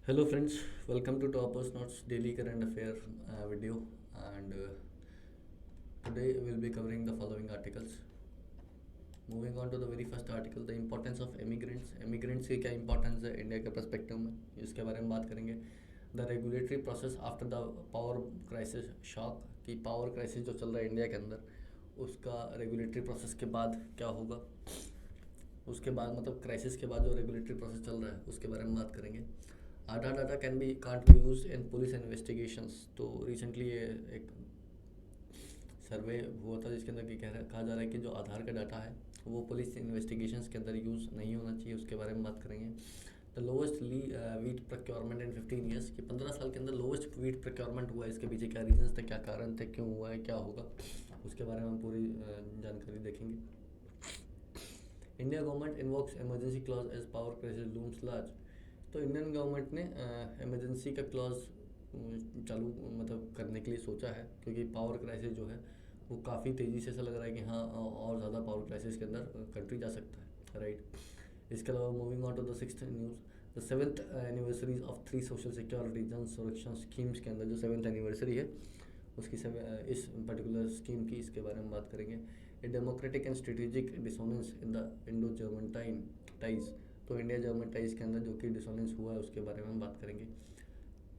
Hello friends, welcome to Toppers Notes Daily Current Affair video, and today we'll be covering the following articles. Moving on to the very first article, the importance of immigrants. Immigrants की क्या importance है India के perspective में, इसके बारे में बात करेंगे. The regulatory process after the power crisis shock, कि पावर क्राइसिस जो चल रहा है इंडिया के अंदर, उसका रेगुलेटरी प्रोसेस के बाद क्या होगा. उसके बाद मतलब क्राइसिस के बाद जो रेगुलेटरी प्रोसेस चल रहा है उसके बारे में बात करेंगे. Aadhaar data can't be use in police investigations. तो रिसेंटली ये एक सर्वे हुआ था जिसके अंदर कहा जा रहा है कि जो आधार का डाटा है वो पुलिस इन्वेस्टिगेशंस के अंदर यूज़ नहीं होना चाहिए. उसके बारे में बात करेंगे. The lowest wheat procurement in 15 years, कि 15 साल के अंदर लोवेस्ट वीट प्रोक्योरमेंट हुआ है. इसके पीछे क्या रीजंस थे, क्या कारण थे, क्यों हुआ है, क्या होगा, उसके बारे में हम पूरी जानकारी देखेंगे. India government invokes emergency clause as power crisis looms large. तो इंडियन गवर्नमेंट ने इमरजेंसी का क्लॉज चालू मतलब करने के लिए सोचा है, क्योंकि पावर क्राइसिस जो है वो काफ़ी तेज़ी से ऐसा लग रहा है कि हाँ और ज़्यादा पावर क्राइसिस के अंदर कंट्री जा सकता है, राइट. इसके अलावा moving on to the sixth news, the 7th anniversaries of 3 social security Jan Suraksha schemes के अंदर जो 7th एनिवर्सरी है उसकी इस पर्टिकुलर स्कीम की, इसके बारे में बात करेंगे. A democratic and strategic dissonance in the Indo जर्मनटाइन टाइज. तो इंडिया जर्मन टाइज के अंदर जो कि डिसोनेंस हुआ है उसके बारे में हम बात करेंगे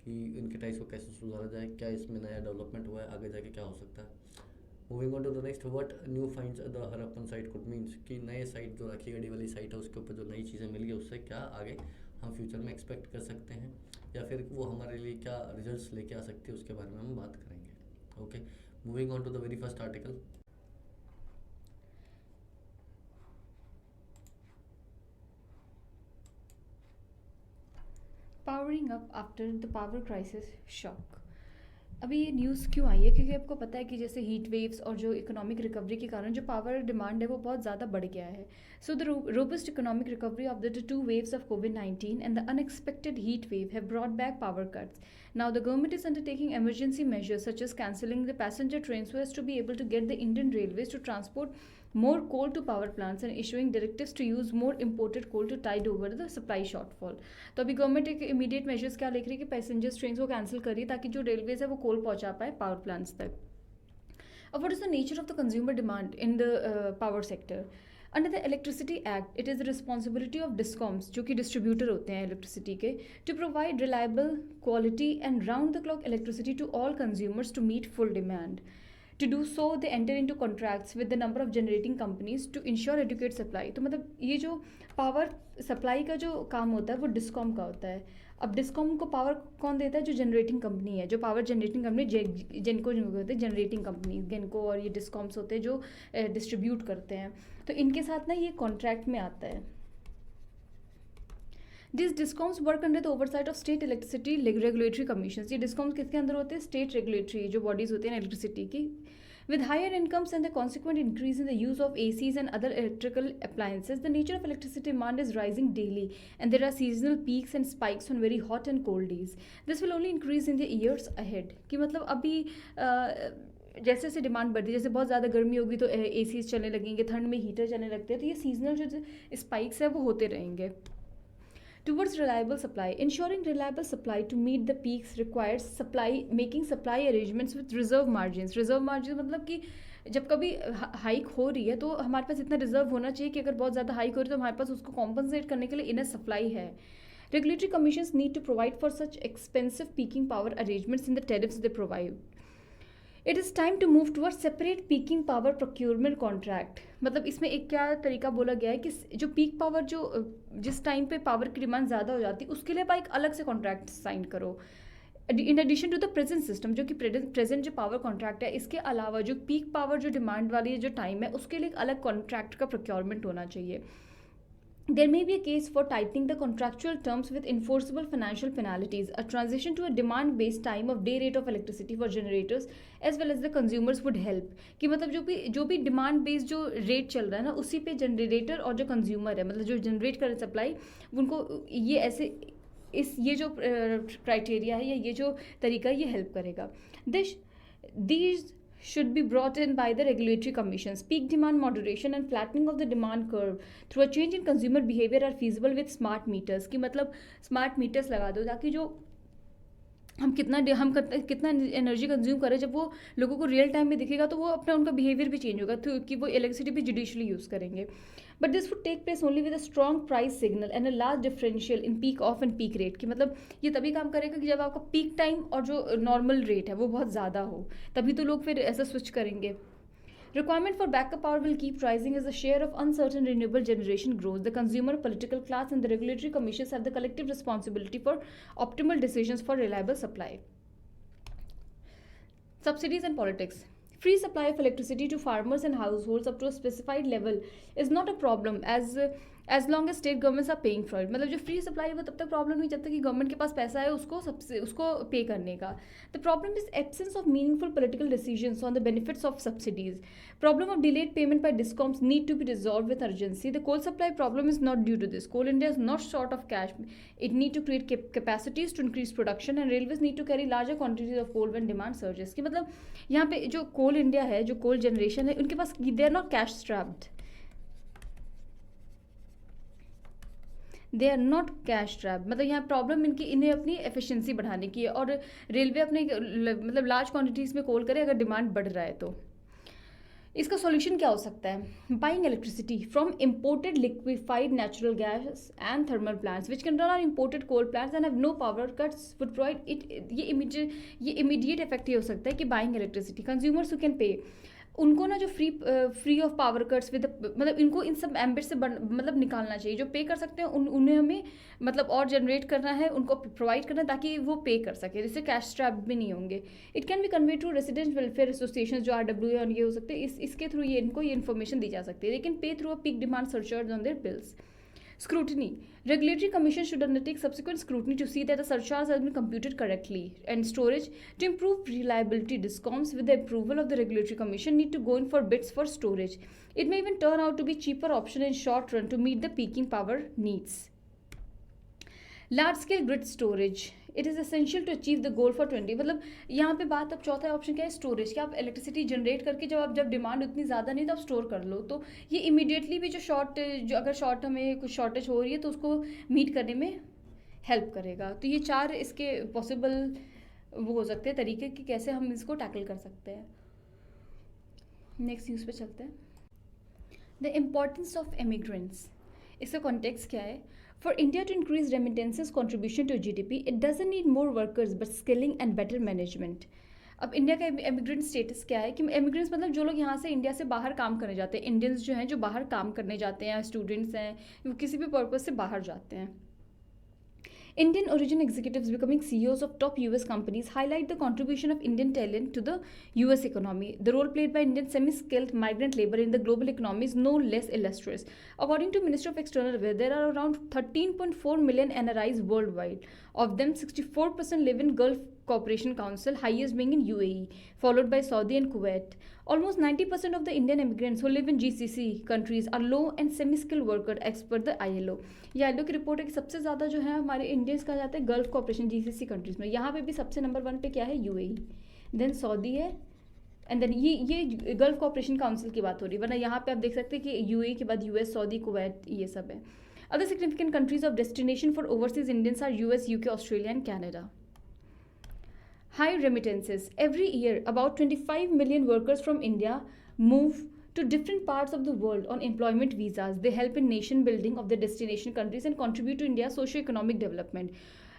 कि इनके टाइज को कैसे सुधारा जाए, क्या इसमें नया डेवलपमेंट हुआ है, आगे जाके क्या हो सकता है. Moving on to the next, what new finds the Harappan site could means, कि नए साइट जो राखी गढ़ी वाली साइट है उसके ऊपर जो नई चीज़ें मिली है उससे क्या आगे हम फ्यूचर में एक्सपेक्ट कर सकते हैं, या फिर वो हमारे लिए क्या रिजल्ट्स लेके आ सकती है, उसके बारे में हम बात करेंगे. Okay, moving on to the very first article. Powering up after the power crisis shock. अभी ये न्यूज़ क्यों आई है, क्योंकि आपको पता है कि जैसे हीट वेव्स और जो इकोनॉमिक रिकवरी के कारण जो पावर डिमांड है वो बहुत ज़्यादा बढ़ गया है. So the robust economic recovery of the two waves of COVID-19 and the unexpected heat wave have brought back power cuts. Now the government is undertaking emergency measures such as cancelling the passenger trains so as to be able to get the Indian Railways to transport more coal to power plants and issuing directives to use more imported coal to tide over the supply shortfall. तो अभी government एक immediate measures क्या लेख रही है कि passengers train को cancel करिए ताकि जो रेलवेज है वो कोल पहुंचा पाए पावर प्लांट्स तक. अब what is the nature of the consumer demand in the power sector. Under the electricity act it is the responsibility of discoms, जो कि डिस्ट्रीब्यूटर होते हैं इलेक्ट्रिसिटी के, to provide reliable quality and round the clock electricity to all consumers to meet full demand. To do so, they enter into contracts with the number of generating companies to ensure adequate supply. तो मतलब ये जो power supply का जो काम होता है वो डिस्कॉम का होता है. अब डिस्कॉम को पावर कौन देता है, जो जनरेटिंग कंपनी है, जो पावर जनरेटिंग कंपनी जिनको होते हैं जनरेटिंग कंपनी, गेनको और ये डिस्कॉम्स होते हैं जो डिस्ट्रीब्यूट करते हैं. तो इनके साथ ना ये कॉन्ट्रैक्ट में आता है. This discoms work under the oversight of state electricity regulatory commission. ये डिस्कॉम्स किसके अंदर होते हैं, स्टेट रेगुलेटरी जो बॉडीज होती हैं इलेक्ट्रिसिटी की. With higher incomes and the consequent increase in the use of ACs and other electrical appliances, the nature of electricity demand is rising daily, and there are seasonal peaks and spikes on very hot and cold days. This will only increase in the years ahead. कि मतलब अभी जैसे जैसे demand बढ़ती है, जैसे बहुत ज़्यादा गर्मी होगी तो ACs चलने लगेंगे, ठंड में हीटर चलने लगते हैं, तो ये सीजनल जो स्पाइक्स है वो होते रहेंगे. Towards reliable supply, ensuring reliable supply to meet the peaks requires making supply arrangements with reserve margins. Reserve margins मतलब कि जब कभी हाइक हो रही है तो हमारे पास इतना रिजर्व होना चाहिए कि अगर बहुत ज़्यादा हाइक हो रही है तो हमारे पास उसको कॉम्पनसेट करने के लिए इनफ सप्लाई है. Regulatory commissions need to provide for such expensive peaking power arrangements in the tariffs they provide. It is time to move toward separate peaking power procurement contract. मतलब इसमें एक क्या तरीका बोला गया है कि जो पीक पावर जो जिस टाइम पे पावर की डिमांड ज़्यादा हो जाती है उसके लिए आप एक अलग से कॉन्ट्रैक्ट साइन करो. In addition to the present system, जो कि प्रेजेंट जो पावर कॉन्ट्रैक्ट है, इसके अलावा जो पीक पावर जो डिमांड वाली जो टाइम है उसके लिए एक अलग कॉन्ट्रैक्ट का प्रोक्योरमेंट होना चाहिए. There may be a case for tightening the contractual terms with enforceable financial penalties. A transition to a demand-based time of day rate of electricity for generators as well as the consumers would help. कि मतलब जो भी demand based जो rate चल रहा है ना उसी पे जनरेटर और जो कंज्यूमर है, मतलब जो जनरेट कर सप्लाई, उनको ये ऐसे ये जो क्राइटेरिया है या ये जो तरीका है ये हेल्प करेगा. These should be brought in by the regulatory commissions. Peak demand moderation and flattening of the demand curve through a change in consumer behavior are feasible with smart meters. कि मतलब स्मार्ट मीटर्स लगा दो ताकि जो हम कितना energy consume करें, जब वो लोगों को रियल टाइम में दिखेगा तो वो अपना उनका बिहेवियर भी चेंज होगा तो कि वो इलेक्ट्रिसिटी भी जुडिशली यूज़ करेंगे. But this would take place only with a strong price signal and a large differential in peak off and peak rate. कि मतलब ये तभी काम करेगा कि जब आपका पीक टाइम और जो नॉर्मल रेट है वो बहुत ज़्यादा हो, तभी तो लोग फिर ऐसा स्विच करेंगे. Requirement for backup power will keep rising as the share of uncertain renewable generation grows. The consumer, political class, and the regulatory commissions have the collective responsibility for optimal decisions for reliable supply. Subsidies and politics. Free supply of electricity to farmers and households up to a specified level is not a problem as long as state governments are paying for it. मतलब जो free supply है वो तब तक problem नहीं जब तक कि गवर्नमेंट के पास पैसा है उसको पे करने का. The problem is absence of meaningful political decisions on the benefits of subsidies. Problem of delayed payment by discoms need to be resolved with urgency. The coal supply problem is not due to this. Coal India is not short of cash. It need to create capacities to increase production and railways need to carry larger quantities of coal when demand surges. कि मतलब यहाँ पे जो कोल India है, जो कोल generation है, उनके पास they are not cash strapped. They are not cash trap. मतलब यहाँ प्रॉब्लम इन्हें अपनी एफिशिएंसी बढ़ाने की है और रेलवे अपने मतलब लार्ज क्वांटिटीज़ में कोल करे अगर डिमांड बढ़ रहा है तो. इसका सॉल्यूशन क्या हो सकता है? Buying electricity from imported liquefied natural gas and thermal plants which can run on imported coal plants and have no power cuts would provide it. ये इमीडिएट इफेक्ट ये हो सकता है कि buying electricity consumers who can pay, उनको ना जो free of power cuts with मतलब इनको इन सब एम्बिट से मतलब निकालना चाहिए. जो पे कर सकते हैं उन्हें हमें मतलब और जनरेट करना है, उनको प्रोवाइड करना है ताकि वो पे कर सके, जिससे कैश ट्रैप भी नहीं होंगे. It can be convey to resident welfare association जो RWA और ये हो सकते हैं. इसके थ्रू ये इन्फॉर्मेशन दी जा सकती है. लेकिन पे through a peak demand surcharge on their bills. Scrutiny. Regulatory Commission should undertake subsequent scrutiny to see that the surcharge has been computed correctly. And storage. To improve reliability, DISCOMs with the approval of the Regulatory Commission need to go in for bids for storage. It may even turn out to be cheaper option in short run to meet the peaking power needs. Large scale grid storage. It is essential to achieve the goal for 20. मतलब यहाँ पे बात अब चौथा option क्या है? Storage. कि आप इलेक्ट्रिसिटी जनरेट करके जब डिमांड उतनी ज़्यादा नहीं तो आप स्टोर कर लो, तो ये इमीडिएटली भी जो अगर हमें कुछ शॉर्टेज हो रही है तो उसको मीट करने में हेल्प करेगा. तो ये 4 इसके पॉसिबल वो हो सकते हैं तरीके कि कैसे हम इसको टैकल कर सकते हैं. नेक्स्ट न्यूज़ पे चलते हैं. The importance of immigrants. इसका कॉन्टेक्स्ट क्या है? For India to increase remittances contribution to GDP, it doesn't need more workers but skilling and better management. अब इंडिया का इमिग्रेंट स्टेटस क्या है? कि इमिग्रेंट्स मतलब जो लोग यहाँ से इंडिया से बाहर काम करने जाते हैं. इंडियंस जो हैं जो बाहर काम करने जाते हैं, स्टूडेंट्स हैं, वो किसी भी पर्पज़ से बाहर जाते हैं. Indian origin executives becoming CEOs of top US companies highlight the contribution of Indian talent to the US economy. The role played by Indian semi-skilled migrant labor in the global economy is no less illustrious. According to Ministry of External Affairs, there are around 13.4 million NRIs worldwide. Of them, 64% live in Gulf Cooperation Council, highest being in UAE, followed by Saudi and Kuwait. Almost 90% of the Indian immigrants who live in GCC countries are low and semi-skilled workers as per the ILO. ये ILO की report है कि सबसे ज़्यादा जो है हमारे Indians कहा जाता है गल्फ कॉपरेशन GCC कंट्रीज़ में. यहाँ पे भी सबसे नंबर 1 पे क्या है? UAE, देन सऊदी है, एंड देन ये गल्फ कॉपरेशन काउंसिल की बात हो रही है. वरना यहाँ पे आप देख सकते हैं कि UAE के बाद US, सऊदी, कुवैत ये सब है. Other significant countries of destination for overseas Indians are US, UK, Australia and Canada. High remittances. Every year, about 25 million workers from India move to different parts of the world on employment visas. They help in nation building of the destination countries and contribute to India's socio-economic development.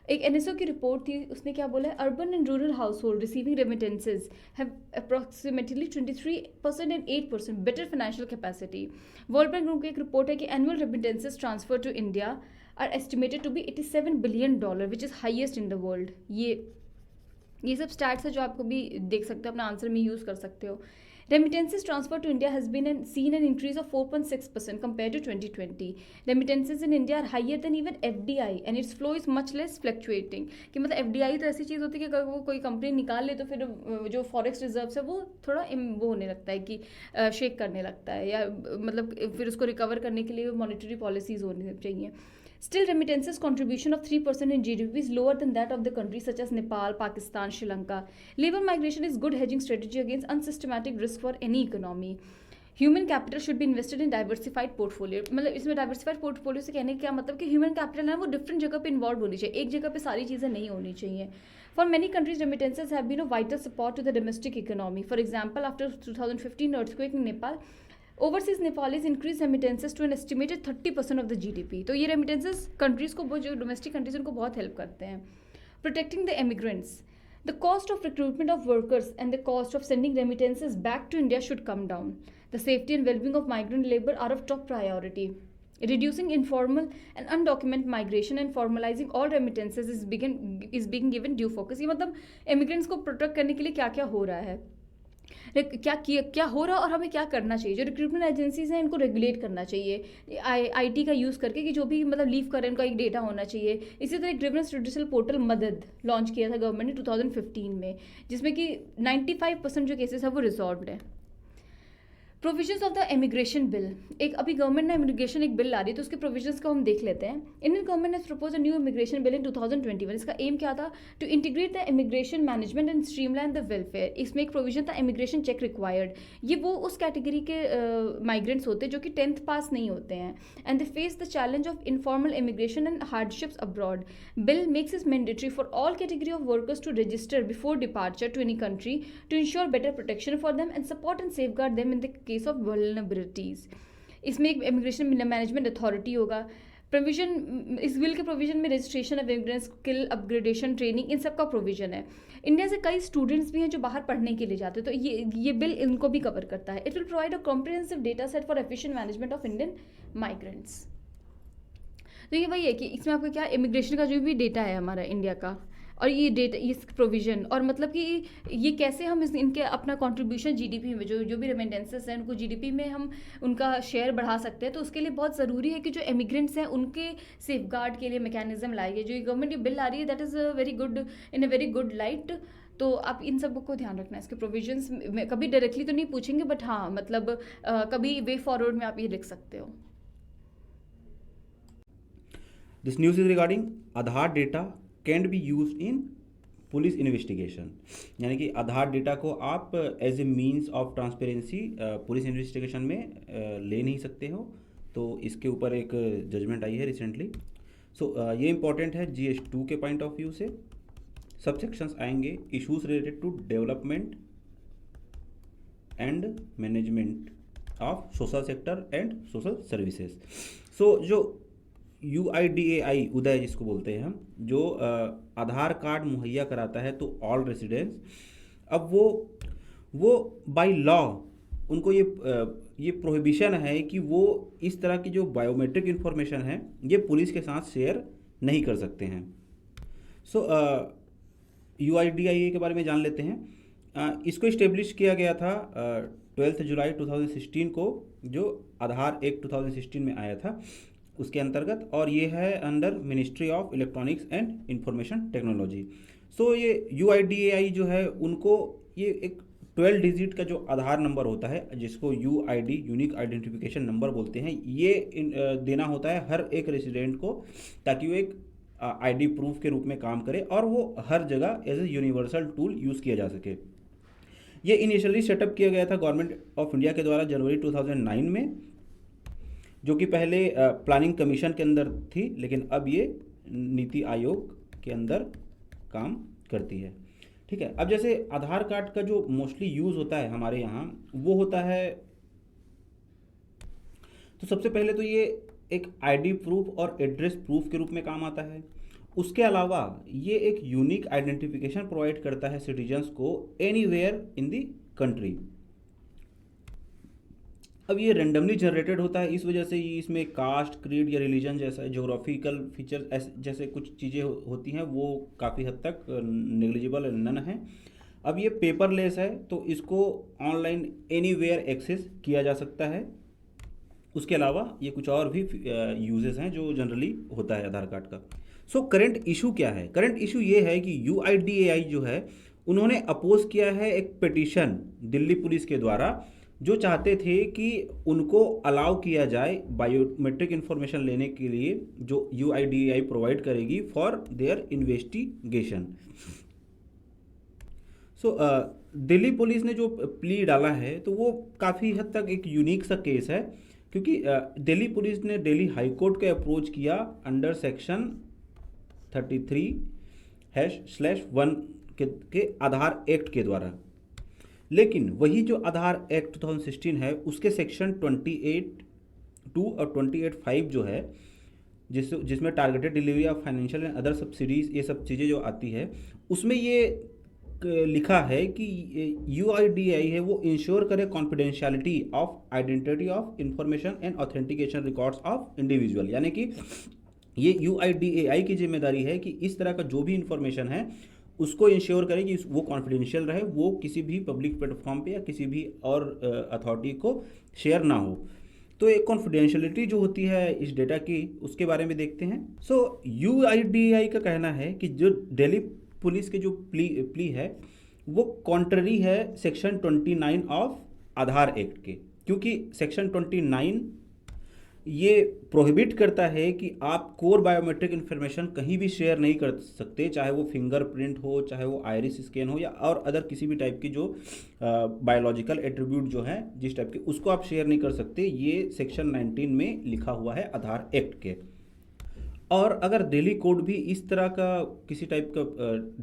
एक NSO की report थी, उसने क्या बोला है? Urban and rural household receiving remittances have approximately 23% and 8% better financial capacity. World bank group की एक report है कि annual remittances transfer to India are estimated to be $87 billion, which is highest in the world. ये सब stats है जो आपको भी देख सकते हो, अपना आंसर में यूज़ कर सकते हो. Remittances transfer to India has seen an increase of 4.6% compared to 2020. Remittances in India are higher than even FDI and its flow is much less fluctuating. कि मतलब FDI तो ऐसी चीज़ होती है कि अगर वो कोई कंपनी निकाल ले तो फिर जो फॉरेक्स रिजर्व्स है वो थोड़ा वो होने लगता है कि शेक करने लगता है, या मतलब फिर उसको रिकवर करने के लिए मॉनेटरी पॉलिसीज़ होनी चाहिए. Still, remittances contribution of 3% in GDP is lower than that of the countries such as Nepal, Pakistan, Sri Lanka. Labor migration is good hedging strategy against unsystematic risk for any economy. Human capital should be invested in diversified portfolio, मतलब इसमें diversified portfolio से कहने का क्या मतलब कि human capital है वो डिफरेंट जगह पे इन्वॉल्व होनी चाहिए, एक जगह पे सारी चीज़ें नहीं होनी चाहिए. For many countries remittances have been a vital support to the domestic economy. For example, after 2015 earthquake in Nepal, overseas Nepalese increased remittances to an estimated 30% of the GDP. तो ये remittances countries को, जो domestic countries उनको बहुत help करते हैं. Protecting the immigrants. The cost of recruitment of workers and the cost of sending remittances back to India should come down. The safety and well-being of migrant labor are of top priority. Reducing informal and undocumented migration and formalizing all remittances is being given due focus. ये मतलब immigrants को protect करने के लिए क्या क्या हो रहा है, क्या हो रहा है और हमें क्या करना चाहिए. जो रिक्रूटमेंट एजेंसीज हैं इनको रेगुलेट करना चाहिए आईटी का यूज़ करके, कि जो भी मतलब लीव करें उनका एक डेटा होना चाहिए. इसी तरह ग्रीवेंस रिड्यूसल पोर्टल मदद लॉन्च किया था गवर्नमेंट ने 2015 में, जिसमें कि 95% जो केसेस है वो रिजॉल्व्ड है. Provisions of the immigration bill. एक अभी गवर्नमेंट ने इमिग्रेशन एक बिल ला रही है तो उसके प्रोविजंस को हम देख लेते हैं. इंडियन गवर्नमेंट ने propose a new immigration bill in 2021. इसका एम क्या था? To integrate the immigration management and streamline the welfare. इसमें एक प्रोविजन था इमिग्रेशन चेक रिक्वायर्ड. ये वो उस कैटेगरी के माइग्रेंट्स होते हैं जो कि 10th पास नहीं होते हैं and they face the challenge of informal immigration and hardships abroad. Bill makes it mandatory for all category of workers to register before departure to any country to ensure better protection for them and support and safeguard them in the case of vulnerabilities. इसमें एक immigration management authority होगा. Provision, इस bill के provision में registration of immigrant, skill upgradation, training, इन सब का provision है. इंडिया से कई स्टूडेंट्स भी हैं जो बाहर पढ़ने के लिए जाते हैं, तो ये बिल इनको भी कवर करता है. It will provide a comprehensive data set for efficient management of Indian migrants. तो ये वही है कि इसमें आपका क्या इमिग्रेशन का जो भी डेटा है हमारा इंडिया का, और ये डेटा, इस प्रोविज़न, और मतलब कि ये कैसे हम इनके अपना कंट्रीब्यूशन जीडीपी में, जो भी रेमिटेंसेस हैं उनको जीडीपी में हम उनका शेयर बढ़ा सकते हैं. तो उसके लिए बहुत ज़रूरी है कि जो इमिग्रेंट्स हैं उनके सेफगार्ड के लिए मैकेनिज्म लाई है. जो गवर्नमेंट ये बिल आ रही है that is very good, in a very good light. तो आप इन सब को ध्यान रखना है. इसके प्रोविजंस में कभी डायरेक्टली तो नहीं पूछेंगे, बट हाँ मतलब कभी वे फॉरवर्ड में आप ये लिख सकते हो. This news is regarding Aadhaar data can be use in police investigation. यानी कि आधार डेटा को आप as a means of transparency police investigation में ले नहीं सकते हो. तो इसके ऊपर एक जजमेंट आई है रिसेंटली. सो ये इम्पॉर्टेंट है GS2 के पॉइंट ऑफ व्यू से. सबसेक्शंस आएंगे issues related to development and management of social sector and social services. So जो UIDAI उदय जिसको बोलते हैं हम, जो आधार कार्ड मुहैया कराता है तो ऑल रेसिडेंट्स, अब वो बाय लॉ उनको ये प्रोहिबिशन है कि वो इस तरह की जो बायोमेट्रिक इन्फॉर्मेशन है ये पुलिस के साथ शेयर नहीं कर सकते हैं. सो UIDAI के बारे में जान लेते हैं. इसको इस्टेब्लिश किया गया था 12 जुलाई 2016 को, जो आधार एक्ट 2016 में आया था उसके अंतर्गत, और ये है under ministry of electronics and information technology. So ये UIDAI जो है उनको ये एक 12 डिजिट का जो आधार नंबर होता है जिसको UID यूनिक आइडेंटिफिकेशन नंबर बोलते हैं, ये देना होता है हर एक रेसिडेंट को, ताकि वो एक ID प्रूफ के रूप में काम करे और वो हर जगह as a universal tool use किया जा सके. ये इनिशियली सेटअप किया गया था गवर्नमेंट ऑफ इंडिया के द्वारा जनवरी 2009 में, जो कि पहले प्लानिंग कमीशन के अंदर थी, लेकिन अब ये नीति आयोग के अंदर काम करती है. ठीक है. अब जैसे आधार कार्ड का जो मोस्टली यूज़ होता है हमारे यहाँ वो होता है, तो सबसे पहले तो ये एक ID प्रूफ और एड्रेस प्रूफ के रूप में काम आता है. उसके अलावा ये एक यूनिक आइडेंटिफिकेशन प्रोवाइड करता है सिटीजन्स को एनीवेयर इन दी कंट्री. अब ये रेंडमली जनरेटेड होता है, इस वजह से ये इसमें कास्ट, क्रीड या रिलीजन जैसा ज्योग्राफिकल फीचर जैसे कुछ चीज़ें होती हैं वो काफ़ी हद तक नेग्लिजिबल नन है. अब ये पेपरलेस है तो इसको ऑनलाइन एनीवेयर एक्सेस किया जा सकता है. उसके अलावा ये कुछ और भी यूजेस हैं जो जनरली होता है आधार कार्ड का. सो करंट इशू क्या है? करंट इशू ये है कि UIDAI जो है उन्होंने अपोज किया है एक पिटीशन दिल्ली पुलिस के द्वारा जो चाहते थे कि उनको अलाउ किया जाए बायोमेट्रिक इन्फॉर्मेशन लेने के लिए जो UIDAI प्रोवाइड करेगी for their investigation. So Delhi police ने जो प्ली डाला है तो वो काफ़ी हद तक एक यूनिक सा केस है, क्योंकि दिल्ली पुलिस ने दिल्ली हाई कोर्ट को अप्रोच किया अंडर सेक्शन 33/1 के आधार एक्ट के द्वारा। लेकिन वही जो आधार एक्ट 2016 है उसके सेक्शन 28(2) और 28(5) जो है, जिसमें targeted delivery of financial and other subsidies, ये सब चीज़ें जो आती है, उसमें ये लिखा है कि UIDAI है वो इंश्योर करे confidentiality of identity of information and authentication records of individual. यानी कि ये UIDAI की जिम्मेदारी है कि इस तरह का जो भी इंफॉर्मेशन है उसको इंश्योर करे कि वो कॉन्फिडेंशियल रहे, वो किसी भी पब्लिक प्लेटफॉर्म पे या किसी भी और अथॉरिटी को शेयर ना हो। तो एक कॉन्फिडेंशियलिटी जो होती है इस डेटा की, उसके बारे में देखते हैं। सो UIDAI का कहना है कि जो दिल्ली पुलिस के जो प्ली है वो कॉन्ट्ररी है सेक्शन 29 ऑफ आधार एक्ट के, क्योंकि सेक्शन 29 ये प्रोहिबिट करता है कि आप कोर बायोमेट्रिक इन्फॉर्मेशन कहीं भी शेयर नहीं कर सकते, चाहे वो फिंगरप्रिंट हो, चाहे वो आइरिस स्कैन हो, या और अदर किसी भी टाइप की जो बायोलॉजिकल एट्रीब्यूट जो है जिस टाइप के, उसको आप शेयर नहीं कर सकते। ये सेक्शन 19 में लिखा हुआ है आधार एक्ट के। और अगर दिल्ली कोर्ट भी इस तरह का किसी टाइप का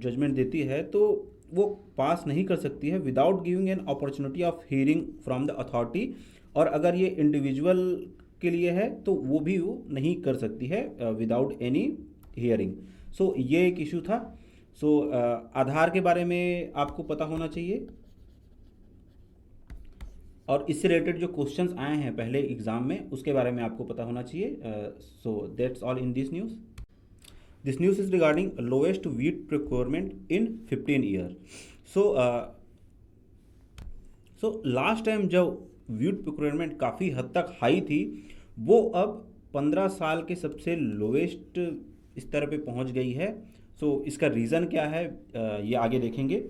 जजमेंट देती है तो वो पास नहीं कर सकती है without giving an opportunity of hearing from the authority. और अगर ये इंडिविजुअल के लिए है तो वो भी वो नहीं कर सकती है विदाउट एनी हियरिंग। सो ये एक इशू था। सो आधार के बारे में आपको पता होना चाहिए, और इससे रिलेटेड जो क्वेश्चंस आए हैं पहले एग्जाम में उसके बारे में आपको पता होना चाहिए। So that's all in this news. This news is regarding lowest wheat procurement in 15 year. So last time जब व्हीट प्रोक्योरमेंट काफ़ी हद तक हाई थी, वो अब 15 साल के सबसे लोएस्ट स्तर पे पहुंच गई है। सो इसका रीज़न क्या है ये आगे देखेंगे।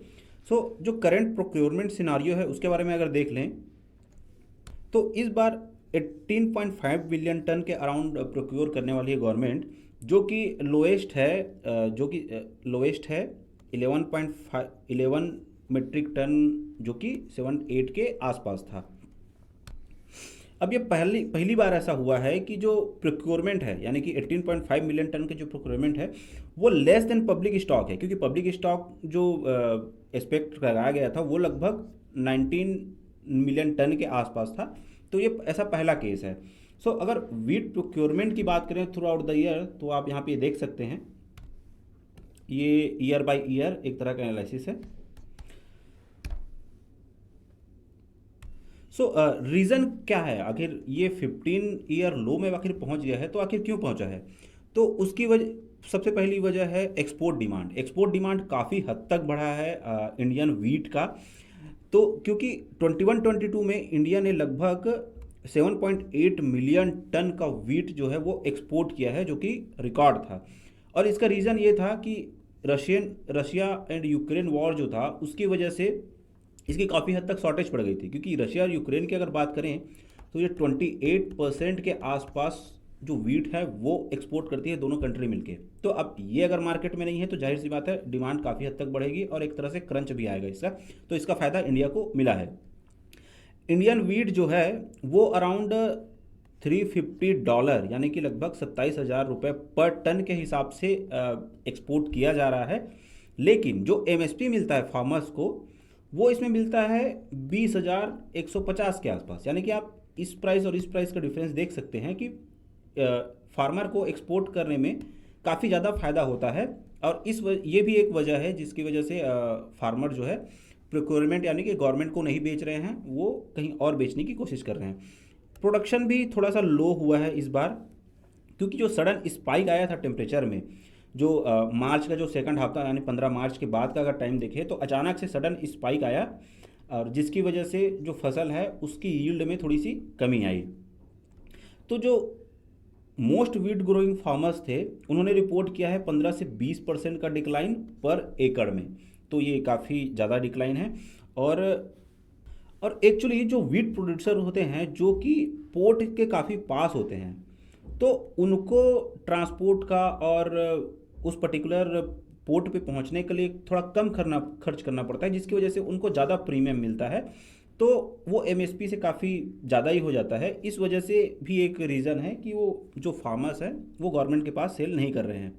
सो जो करंट प्रोक्योरमेंट सिनारियो है उसके बारे में अगर देख लें तो इस बार 18.5 बिलियन टन के अराउंड प्रोक्योर करने वाली है गवर्नमेंट, जो कि लोएस्ट है 11 मेट्रिक टन, जो कि 78 के आसपास था। अब ये पहली बार ऐसा हुआ है कि जो प्रोक्योरमेंट है, यानी कि 18.5 मिलियन टन के जो प्रोक्योरमेंट है वो लेस देन पब्लिक स्टॉक है, क्योंकि पब्लिक स्टॉक जो एक्सपेक्ट कराया गया था वो लगभग 19 मिलियन टन के आसपास था। तो ये ऐसा पहला केस है। सो अगर व्हीट प्रोक्योरमेंट की बात करें थ्रू आउट द ईयर, तो आप यहाँ पे देख सकते हैं ये ईयर बाय ईयर एक तरह का एनालिसिस है। सो रीज़न क्या है, आखिर ये 15 ईयर लो में आखिर पहुँच गया है, तो आखिर क्यों पहुँचा है? तो उसकी वजह, सबसे पहली वजह है एक्सपोर्ट डिमांड। एक्सपोर्ट डिमांड काफ़ी हद तक बढ़ा है इंडियन व्हीट का। तो क्योंकि 21-22 में इंडिया ने लगभग 7.8 मिलियन टन का व्हीट जो है वो एक्सपोर्ट किया है, जो कि रिकॉर्ड था। और इसका रीज़न ये था कि रशिया एंड यूक्रेन वॉर जो था उसकी वजह से इसकी काफ़ी हद तक शॉर्टेज पड़ गई थी, क्योंकि रशिया और यूक्रेन की अगर बात करें तो ये 28% के आसपास जो व्हीट है वो एक्सपोर्ट करती है दोनों कंट्री मिलके। तो अब ये अगर मार्केट में नहीं है तो जाहिर सी बात है डिमांड काफ़ी हद तक बढ़ेगी और एक तरह से क्रंच भी आएगा इसका। तो इसका फ़ायदा इंडिया को मिला है। इंडियन व्हीट जो है वो अराउंड $350 यानी कि लगभग 27,000 रुपये पर टन के हिसाब से एक्सपोर्ट किया जा रहा है। लेकिन जो MSP मिलता है फार्मर्स को वो इसमें मिलता है 20,150 के आसपास। यानी कि आप इस प्राइस और इस प्राइस का डिफरेंस देख सकते हैं कि फार्मर को एक्सपोर्ट करने में काफ़ी ज़्यादा फ़ायदा होता है। और ये भी एक वजह है जिसकी वजह से फार्मर जो है प्रोक्योरमेंट यानी कि गवर्नमेंट को नहीं बेच रहे हैं, वो कहीं और बेचने की कोशिश कर रहे हैं। प्रोडक्शन भी थोड़ा सा लो हुआ है इस बार, क्योंकि जो सडन स्पाइक आया था टेम्परेचर में, जो मार्च का जो सेकंड हफ्ता यानी 15 मार्च के बाद का अगर टाइम देखें तो अचानक से सडन स्पाइक आया, और जिसकी वजह से जो फसल है उसकी यील्ड में थोड़ी सी कमी आई। तो जो मोस्ट व्हीट ग्रोइंग फार्मर्स थे उन्होंने रिपोर्ट किया है 15 से 20% का डिक्लाइन पर एकड़ में। तो ये काफ़ी ज़्यादा डिक्लाइन है। और और एक्चुअली जो वीट प्रोड्यूसर होते हैं जो कि पोर्ट के काफ़ी पास होते हैं, तो उनको ट्रांसपोर्ट का और उस पर्टिकुलर पोर्ट पे पहुंचने के लिए थोड़ा कम खर्च करना पड़ता है, जिसकी वजह से उनको ज़्यादा प्रीमियम मिलता है, तो वो एमएसपी से काफ़ी ज़्यादा ही हो जाता है। इस वजह से भी एक रीज़न है कि वो जो फार्मर्स हैं वो गवर्नमेंट के पास सेल नहीं कर रहे हैं,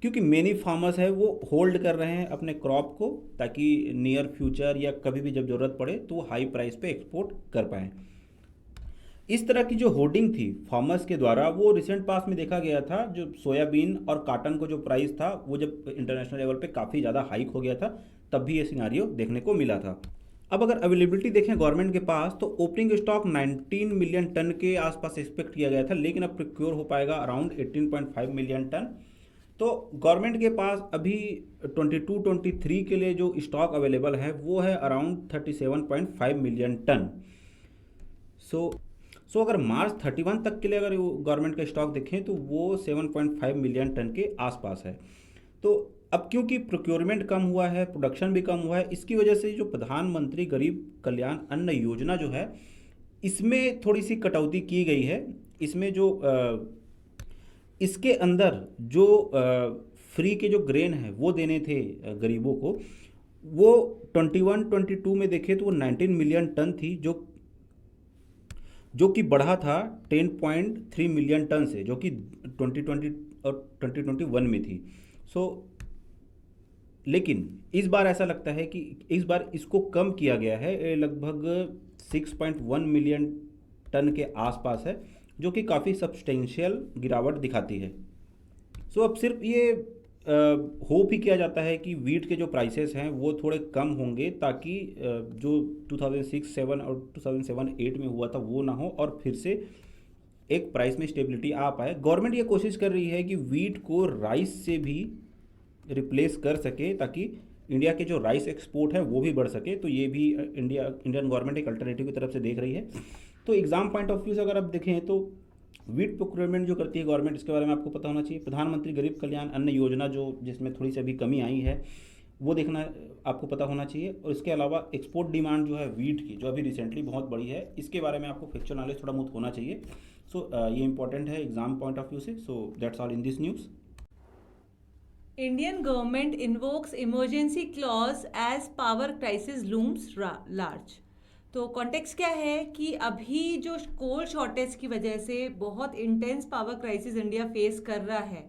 क्योंकि मेनी फार्मर्स है वो होल्ड कर रहे हैं अपने क्रॉप को, ताकि नियर फ्यूचर या कभी भी जब ज़रूरत पड़े तो वो हाई प्राइस पे एक्सपोर्ट कर पाएँ। इस तरह की जो होर्डिंग थी फार्मर्स के द्वारा, वो रिसेंट पास में देखा गया था। जो सोयाबीन और काटन को जो प्राइस था वो जब इंटरनेशनल लेवल पे काफ़ी ज़्यादा हाइक हो गया था, तब भी ये सिनारियो देखने को मिला था। अब अगर अवेलेबिलिटी देखें गवर्नमेंट के पास, तो ओपनिंग स्टॉक 19 मिलियन टन के आसपास एक्सपेक्ट किया गया था, लेकिन अब प्रोक्योर हो पाएगा अराउंड 18.5 मिलियन टन। तो गवर्नमेंट के पास अभी 22-23 के लिए जो स्टॉक अवेलेबल है वो है अराउंड 37.5 मिलियन टन। सो अगर मार्च 31 तक के लिए अगर गवर्नमेंट का स्टॉक देखें तो वो 7.5 मिलियन टन के आसपास है। तो अब क्योंकि प्रोक्योरमेंट कम हुआ है, प्रोडक्शन भी कम हुआ है, इसकी वजह से जो प्रधानमंत्री गरीब कल्याण अन्न योजना जो है, इसमें थोड़ी सी कटौती की गई है। इसमें जो इसके अंदर जो फ्री के जो ग्रेन है वो देने थे गरीबों को, वो 21-22 में देखें तो वो 19 मिलियन टन थी, जो कि बढ़ा था 10.3 मिलियन टन से, जो कि 2020 और 2021 में थी। लेकिन इस बार ऐसा लगता है कि इस बार इसको कम किया गया है, लगभग 6.1 मिलियन टन के आसपास है, जो कि काफ़ी सब्सटेंशियल गिरावट दिखाती है। अब सिर्फ ये होप ही किया जाता है कि वीट के जो प्राइसेस हैं वो थोड़े कम होंगे, ताकि जो 2006-07 और 2007-08 में हुआ था वो ना हो और फिर से एक प्राइस में स्टेबिलिटी आ पाए। गवर्नमेंट ये कोशिश कर रही है कि वीट को राइस से भी रिप्लेस कर सके, ताकि इंडिया के जो राइस एक्सपोर्ट है वो भी बढ़ सके। तो ये भी इंडियन गवर्नमेंट एक अल्टरनेटिव की तरफ से देख रही है। तो एग्जाम पॉइंट ऑफ व्यू से अगर आप देखें तो वीट प्रोक्योरमेंट जो करती है गवर्नमेंट, इसके बारे में आपको पता होना चाहिए। प्रधानमंत्री गरीब कल्याण अन्न योजना जो जिसमें थोड़ी सी अभी कमी आई है, वो देखना आपको पता होना चाहिए। और इसके अलावा एक्सपोर्ट डिमांड जो है वीट की, जो अभी रिसेंटली बहुत बड़ी है, इसके बारे में आपको फैक्चुअल नॉलेज थोड़ा बहुत होना चाहिए। ये इंपॉर्टेंट है एग्जाम पॉइंट ऑफ व्यू से। That's all in this news. Indian government invokes emergency clause as power crisis looms large। तो कॉन्टेक्स्ट क्या है कि अभी जो कोल शॉर्टेज की वजह से बहुत intense power crisis India face कर रहा है,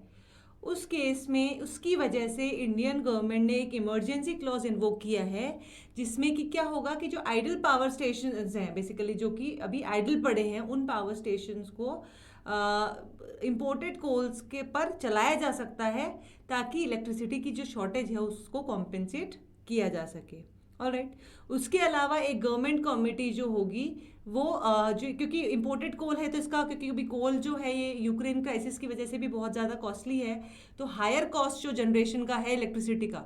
उस केस में उसकी वजह से इंडियन गवर्नमेंट ने एक इमरजेंसी क्लॉज इन्वोक किया है, जिसमें कि क्या होगा कि जो आइडल पावर स्टेशंस हैं, बेसिकली जो कि अभी आइडल पड़े हैं, उन पावर स्टेशंस को इम्पोर्टेड कोल्स के पर चलाया जा सकता है, ताकि इलेक्ट्रिसिटी की जो शॉर्टेज है उसको कॉम्पेंसेट किया जा सके। ऑलराइट, उसके अलावा एक गवर्नमेंट कमेटी जो होगी वो जो, क्योंकि इम्पोर्टेड कोल है तो इसका, क्योंकि अभी कोल जो है ये यूक्रेन क्राइसिस की वजह से भी बहुत ज़्यादा कॉस्टली है, तो हायर कॉस्ट जो जनरेशन का है इलेक्ट्रिसिटी का,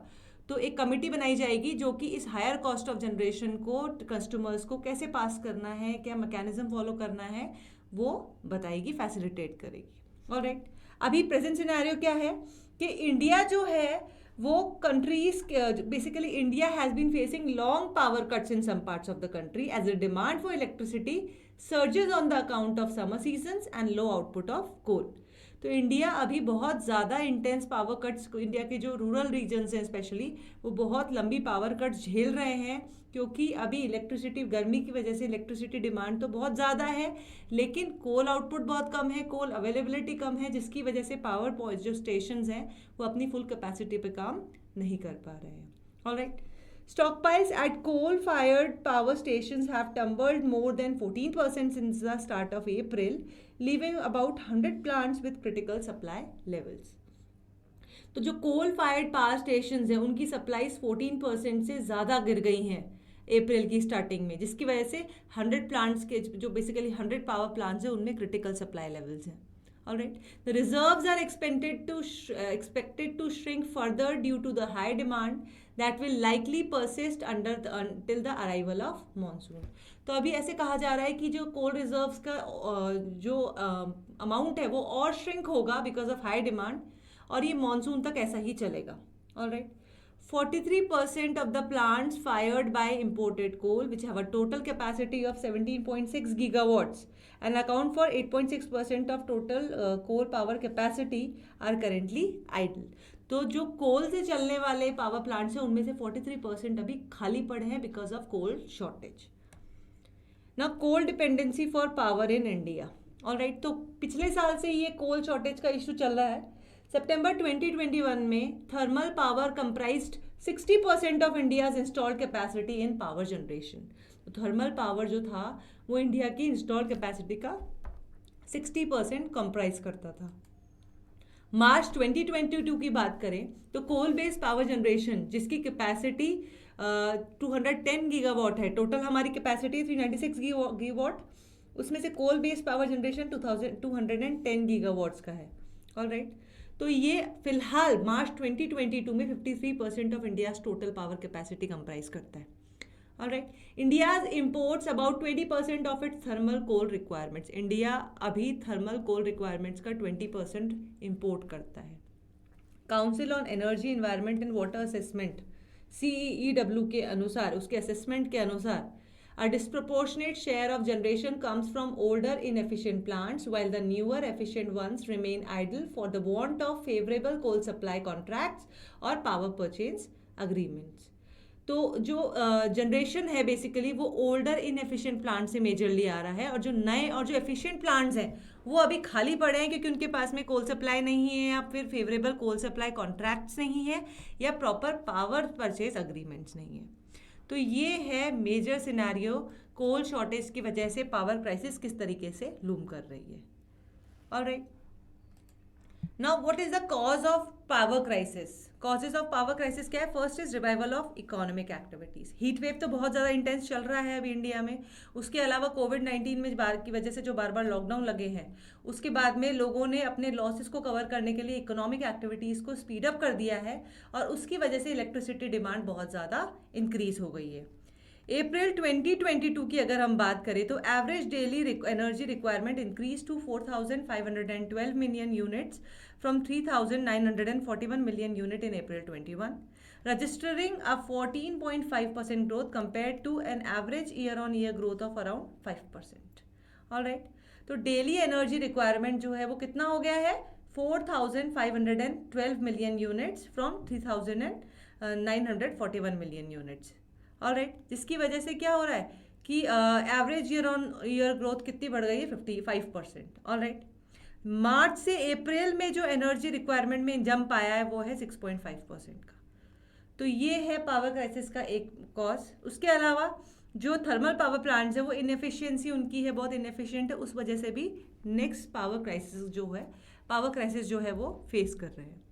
तो एक कमेटी बनाई जाएगी जो कि इस हायर कॉस्ट ऑफ जनरेशन को कस्टमर्स को कैसे पास करना है, क्या मैकेनिज्म फॉलो करना है, वो बताएगी, फैसिलिटेट करेगी। ऑलराइट, अभी प्रेजेंट सिनेरियो क्या है कि इंडिया जो है वो countries, basically India has been facing long power cuts in some parts of the country as a demand for electricity surges on the account of summer seasons and low output of coal. तो India अभी बहुत ज़्यादा intense power cuts, India के जो rural regions हैं specially, वो बहुत लंबी पावर कट्स झेल रहे हैं, क्योंकि अभी इलेक्ट्रिसिटी, गर्मी की वजह से इलेक्ट्रिसिटी डिमांड तो बहुत ज़्यादा है, लेकिन कोल आउटपुट बहुत कम है, कोल अवेलेबिलिटी कम है, जिसकी वजह से पावर जो स्टेशंस हैं वो अपनी फुल कैपेसिटी पे काम नहीं कर पा रहे हैं। Alright, stockpiles at coal-fired power stations have tumbled more than 14% since the start of April, leaving about 100 plants with critical supply levels। तो जो कोल फायर्ड पावर स्टेशंस हैं उनकी सप्लाईज 14% से ज़्यादा गिर गई हैं अप्रैल की स्टार्टिंग में, जिसकी वजह से 100 प्लांट्स के, जो बेसिकली 100 पावर प्लांट्स हैं, उनमें क्रिटिकल सप्लाई लेवल्स हैं। Alright, the reserves are expected to shrink further due to the high demand that will likely persist until the arrival of monsoon। तो अभी ऐसे कहा जा रहा है कि जो कोल रिजर्व्स का जो अमाउंट है वो और श्रिंक होगा बिकॉज ऑफ हाई डिमांड, और ये मॉनसून तक ऐसा ही चलेगा। Alright, 43% of the plants fired by imported coal, which have a total capacity of 17.6 gigawatts and account for 8.6% of total coal power capacity, are currently idle. तो जो कोल से चलने वाले पावर प्लांट्स हैं उनमें से 43% अभी खाली पड़े हैं बिकॉज ऑफ कोल शॉर्टेज. ना coal dependency for power in India. Alright, तो पिछले साल से ये कोल शॉर्टेज का इशू चल रहा है. सितंबर 2021 में thermal power comprised 60% of India's installed capacity in power generation. तो थर्मल पावर जो था वो इंडिया की इंस्टॉल्ड कैपेसिटी का 60% कंप्राइज करता था. मार्च 2022 की बात करें तो कोल बेस्ड पावर जनरेशन जिसकी कैपेसिटी 210 गीगावाट है, टोटल हमारी कैपेसिटी 396 गीगावाट, उसमें से coal based power generation 210 gigawatts का है. ऑलराइट, तो ये फिलहाल मार्च 2022 में 53% of India's total power capacity comprise करता है. Alright, India's imports about 20% of its thermal coal requirements. India अभी थर्मल कोल रिक्वायरमेंट्स का 20% इंपोर्ट करता है. Council on energy environment and water assessment CEEW के अनुसार, उसके असेसमेंट के अनुसार, a disproportionate share of generation comes from older inefficient plants while the newer efficient ones remain idle for the want of favorable coal supply contracts or power purchase agreements. तो जो generation है basically वो older inefficient plant से majorly आ रहा है, और जो नए और जो एफिशिएंट प्लांट्स हैं वो अभी खाली पड़े हैं क्योंकि उनके पास में कोल सप्लाई नहीं है, या फिर फेवरेबल कोल सप्लाई कॉन्ट्रैक्ट्स नहीं है, या प्रॉपर पावर परचेज अग्रीमेंट्स नहीं है. तो ये है मेजर सिनेरियो कोल शॉर्टेज की वजह से पावर क्राइसिस किस तरीके से लूम कर रही है. Alright, now what is the cause of power crisis. Causes of power crisis क्या है? First is revival of economic activities. Heat wave तो बहुत ज़्यादा इंटेंस चल रहा है अभी इंडिया में. उसके अलावा कोविड-19 में बार की वजह से जो बार बार लॉकडाउन लगे हैं, उसके बाद में लोगों ने अपने लॉसेस को कवर करने के लिए इकोनॉमिक एक्टिविटीज़ को स्पीड अप कर दिया है, और उसकी वजह से इलेक्ट्रिसिटी डिमांड बहुत ज़्यादा इंक्रीज हो गई है. अप्रैल 2022 की अगर हम बात करें तो average daily energy requirement increase to 4,512 million units from 3,941 million unit in April 21, registering a 14.5% growth compared to an average year-on-year growth of around 5%. Alright, तो डेली एनर्जी रिक्वायरमेंट जो है वो कितना हो गया है? 4,512 million units from 3,941 million units. Alright, जिसकी वजह से क्या हो रहा है कि average year on year growth कितनी बढ़ गई है? 55%. ऑलराइट, मार्च से अप्रैल में जो एनर्जी रिक्वायरमेंट में जंप आया है वो है 6.5% का. तो ये है पावर क्राइसिस का एक कॉज. उसके अलावा जो थर्मल पावर प्लांट्स है वो इनएफिशिएंसी उनकी है, बहुत इनएफिशिएंट है, उस वजह से भी नेक्स्ट पावर क्राइसिस जो है वो फेस कर रहे हैं.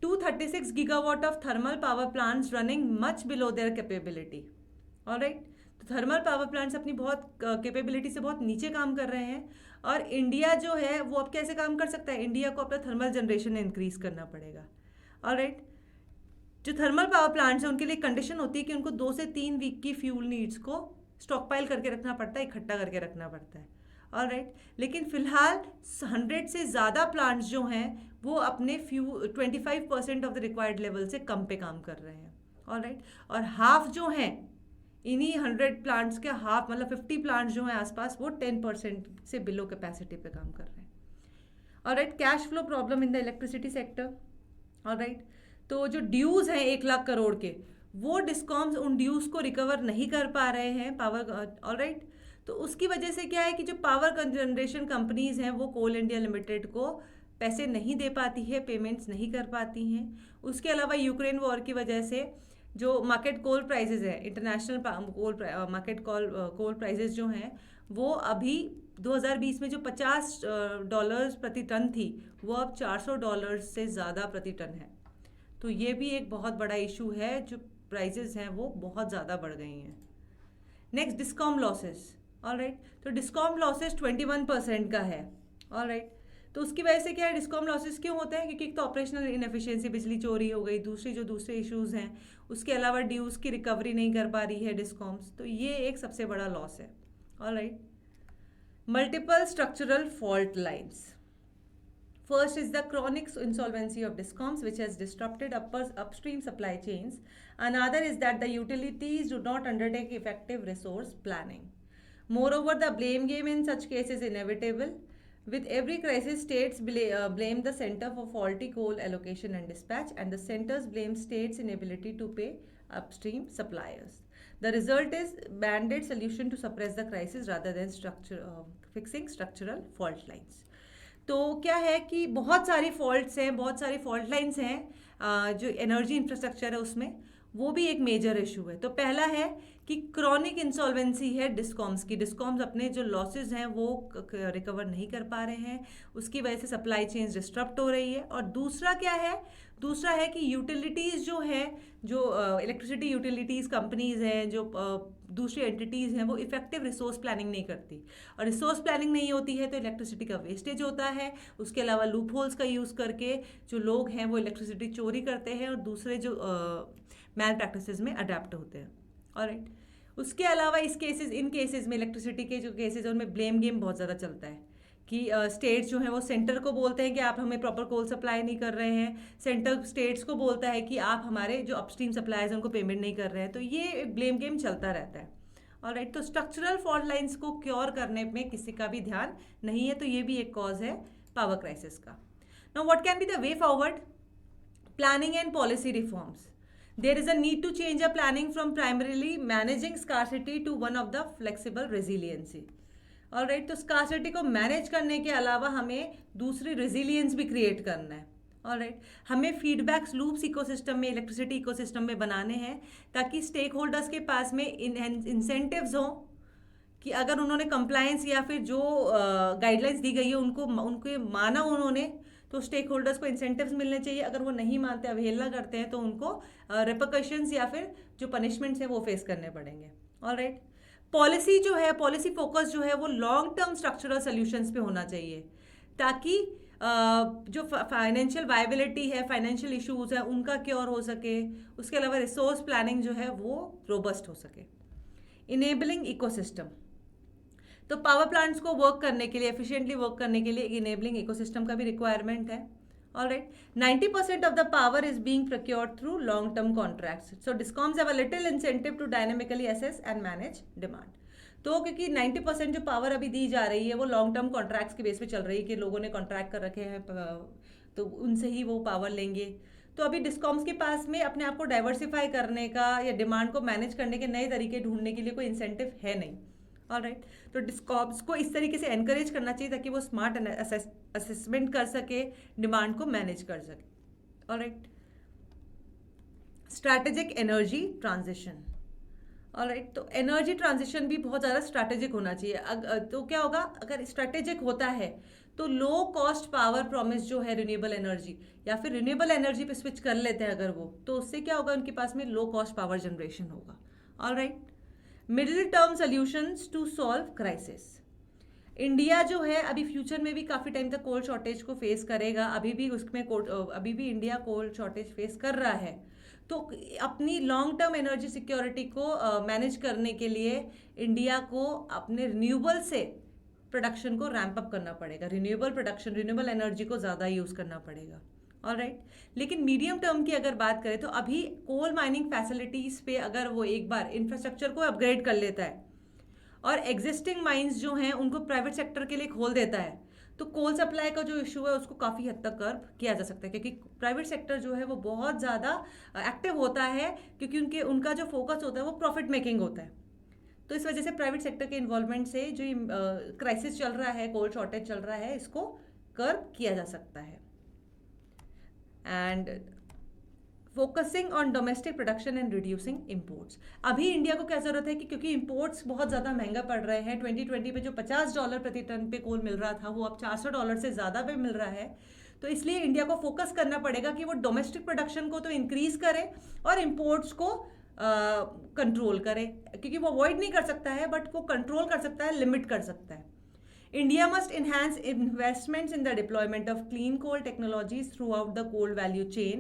236 gigawatt of thermal power plants running much below there capability. Alright, तो थर्मल पावर प्लांट्स अपनी बहुत कैपेबिलिटी से बहुत नीचे काम कर रहे हैं, और इंडिया जो है वो अब कैसे काम कर सकता है? इंडिया को अपना थर्मल जनरेशन इंक्रीज करना पड़ेगा. ऑलराइट, जो थर्मल पावर प्लांट्स हैं उनके लिए कंडीशन होती है कि उनको 2 से 3 वीक की फ्यूल नीड्स को स्टॉकपाइल करके रखना पड़ता है, इकट्ठा करके रखना पड़ता है. ऑलराइट, लेकिन फिलहाल 100 से ज़्यादा प्लांट्स जो हैं वो अपने 25% ऑफ द रिक्वायर्ड लेवल से कम पे काम कर रहे हैं. ऑलराइट, और हाफ जो हैं इन्हीं 100 प्लांट्स के हाफ, मतलब 50 प्लांट्स जो हैं आसपास, वो 10% से बिलो कैपेसिटी पे काम कर रहे हैं. Alright, cash flow problem in the electricity sector. Alright, तो जो ड्यूज हैं 1 लाख करोड़ के, वो डिस्कॉम्स उन ड्यूज को रिकवर नहीं कर पा रहे हैं पावर. ऑलराइट, तो उसकी वजह से क्या है कि जो पावर जनरेशन कंपनीज हैं वो कोल इंडिया लिमिटेड को पैसे नहीं दे पाती है, पेमेंट्स नहीं कर पाती हैं. उसके अलावा यूक्रेन वॉर की वजह से जो मार्केट कोल प्राइसेस है, इंटरनेशनल कोल मार्केट कोल प्राइसेस जो हैं वो अभी 2020 में जो $50 प्रति टन थी वो अब $400 से ज़्यादा प्रति टन है. तो ये भी एक बहुत बड़ा इशू है, जो प्राइसेस हैं वो बहुत ज़्यादा बढ़ गई हैं. Next, discom losses. ऑलराइट, तो डिस्कॉम लॉसेस 21% का है. ऑलराइट, तो उसकी वजह से क्या है, डिस्कॉम लॉसेस क्यों होते हैं? क्योंकि एक तो ऑपरेशनल इनएफिशिएंसी, बिजली चोरी हो गई, दूसरे इश्यूज हैं, उसके अलावा ड्यूज की रिकवरी नहीं कर पा रही है डिस्कॉम्स, तो ये एक सबसे बड़ा लॉस है. Alright, multiple structural fault lines. First is the chronic insolvency of DISCOMs, which has disrupted upstream supply chains. Another is that the utilities do not undertake effective resource planning. Moreover, the blame game in such cases is inevitable. With every crisis, states blame the center for faulty coal allocation and dispatch, and the centers blame states' inability to pay upstream suppliers. The result is band-aid solution to suppress the crisis rather than fixing structural fault lines. तो क्या है कि बहुत सारी faults हैं, बहुत सारी fault lines हैं जो एनर्जी इंफ्रास्ट्रक्चर है उसमें, वो भी एक मेजर इशू है. तो पहला है कि क्रॉनिक इंसॉल्वेंसी है डिस्कॉम्स की. डिस्कॉम्स अपने जो लॉसेस हैं वो रिकवर नहीं कर पा रहे हैं, उसकी वजह से सप्लाई चेन्स डिस्टर्ब हो रही है. और दूसरा क्या है, दूसरा है कि यूटिलिटीज़ जो है, जो इलेक्ट्रिसिटी यूटिलिटीज़ कंपनीज़ हैं, जो दूसरी एंटिटीज़ हैं, वो इफेक्टिव रिसोर्स प्लानिंग नहीं करती. और रिसोर्स प्लानिंग नहीं होती है तो इलेक्ट्रिसिटी का वेस्टेज होता है. उसके अलावा लूप होल्स का यूज़ करके जो लोग हैं वो इलेक्ट्रिसिटी चोरी करते हैं और दूसरे जो मैल प्रैक्टिसेस में अडेप्ट होते हैं. ऑलराइट, उसके अलावा इन केसेस में इलेक्ट्रिसिटी के जो केसेस हैं उनमें ब्लेम गेम बहुत ज़्यादा चलता है कि स्टेट्स जो हैं वो सेंटर को बोलते हैं कि आप हमें प्रॉपर कोल सप्लाई नहीं कर रहे हैं, सेंटर स्टेट्स को बोलता है कि आप हमारे जो अपस्ट्रीम सप्लायर्स हैं उनको पेमेंट नहीं कर रहे हैं. तो ये ब्लेम गेम चलता रहता है. ऑलराइट, तो स्ट्रक्चरल फॉल्ट लाइंस को क्योर करने में किसी का भी ध्यान नहीं है, तो ये भी एक कॉज है पावर क्राइसिस का. Now what can be the way forward? Planning and policy reforms. There is a need to change our planning from primarily managing scarcity to one of the flexible resiliency. Alright, तो scarcity को manage करने के अलावा हमें दूसरी resilience भी create करना है. ऑलराइट, हमें फीडबैक्स लूप्स इकोसिस्टम में, इलेक्ट्रिसिटी इकोसिस्टम में बनाने हैं ताकि स्टेक होल्डर्स के पास में इंसेंटिव्स हों कि अगर उन्होंने कंप्लायंस या फिर जो गाइडलाइंस दी गई है उनको माना उन्होंने, तो स्टेक होल्डर्स को इंसेंटिव्स मिलने चाहिए. अगर वो नहीं मानते, अवहेलना करते हैं, तो उनको रिपरकशंस या फिर जो पनिशमेंट्स हैं वो फेस करने पड़ेंगे. ऑलराइट, पॉलिसी जो है, पॉलिसी फोकस जो है वो लॉन्ग टर्म स्ट्रक्चरल सोल्यूशंस पे होना चाहिए ताकि जो फाइनेंशियल वायबिलिटी है, फाइनेंशियल इश्यूज है, उनका क्योर हो सके. उसके अलावा रिसोर्स प्लानिंग जो है वो रोबस्ट हो सके. इनेबलिंग इकोसिस्टम, तो पावर प्लांट्स को वर्क करने के लिए, एफिशिएंटली वर्क करने के लिए इनेबलिंग इकोसिस्टम का भी रिक्वायरमेंट है. Alright, 90% of the power is being procured through long term contracts. So discoms have a little incentive to dynamically assess and manage demand. तो क्योंकि 90% जो पावर अभी दी जा रही है वो लॉन्ग टर्म कॉन्ट्रैक्ट्स के बेस पे चल रही है कि लोगों ने कॉन्ट्रैक्ट कर रखे हैं तो उनसे ही वो पावर लेंगे. तो अभी डिस्कॉम्स के पास में अपने आप को डाइवर्सिफाई करने का या डिमांड को मैनेज करने के नए तरीके ढूंढने के लिए कोई इंसेंटिव है नहीं. ऑलराइट, तो डिस्कॉम्स को इस तरीके से एनकरेज करना चाहिए ताकि वो स्मार्ट असेसमेंट कर सके, डिमांड को मैनेज कर सके. Alright, strategic energy transition. Alright, तो एनर्जी ट्रांजिशन भी बहुत ज़्यादा स्ट्रैटेजिक होना चाहिए. तो क्या होगा, अगर स्ट्रैटेजिक होता है तो लो कॉस्ट पावर प्रॉमिस जो है रिन्यूएबल एनर्जी या फिर रिन्यूएबल एनर्जी पे स्विच कर लेते हैं अगर वो, तो उससे क्या होगा, उनके पास में लो कॉस्ट पावर जनरेशन होगा. Alright, middle term solutions to solve crisis. India जो है अभी फ्यूचर में भी काफ़ी टाइम तक कोल शॉर्टेज को फेस करेगा. अभी भी इंडिया कोल शॉर्टेज फेस कर रहा है. तो अपनी लॉन्ग टर्म एनर्जी सिक्योरिटी को मैनेज करने के लिए इंडिया को अपने रिन्यूएबल से प्रोडक्शन को रैंप अप करना पड़ेगा. रिन्यूएबल एनर्जी को ज़्यादा यूज़ करना पड़ेगा. ऑलराइट, लेकिन मीडियम टर्म की अगर बात करें तो अभी कोल माइनिंग फैसिलिटीज़ पे अगर वो एक बार इंफ्रास्ट्रक्चर को अपग्रेड कर लेता है और एग्जिस्टिंग माइंस जो हैं उनको प्राइवेट सेक्टर के लिए खोल देता है, तो कोल सप्लाई का जो इशू है उसको काफ़ी हद तक कर्ब किया जा सकता है. क्योंकि प्राइवेट सेक्टर जो है वो बहुत ज़्यादा एक्टिव होता है क्योंकि उनका जो फोकस होता है वो प्रॉफिट मेकिंग होता है. तो इस वजह से प्राइवेट सेक्टर के इन्वॉल्वमेंट से जो क्राइसिस चल रहा है, कोल शॉर्टेज चल रहा है, इसको कर्ब किया जा सकता है. And focusing on domestic production and reducing imports. अभी इंडिया को क्या ज़रूरत है कि क्योंकि इम्पोर्ट्स बहुत ज़्यादा महंगा पड़ रहे हैं. 2020 में जो $50 प्रति टन पे कोल मिल रहा था वो अब $400 से ज़्यादा पे मिल रहा है. तो इसलिए इंडिया को फोकस करना पड़ेगा कि वो डोमेस्टिक प्रोडक्शन को तो इंक्रीज़ करे और इम्पोर्ट्स को कंट्रोल करे. क्योंकि वो अवॉइड नहीं कर सकता है बट वो कंट्रोल कर सकता है, लिमिट कर सकता है. India must enhance investments in the deployment of clean coal technologies throughout the coal value chain.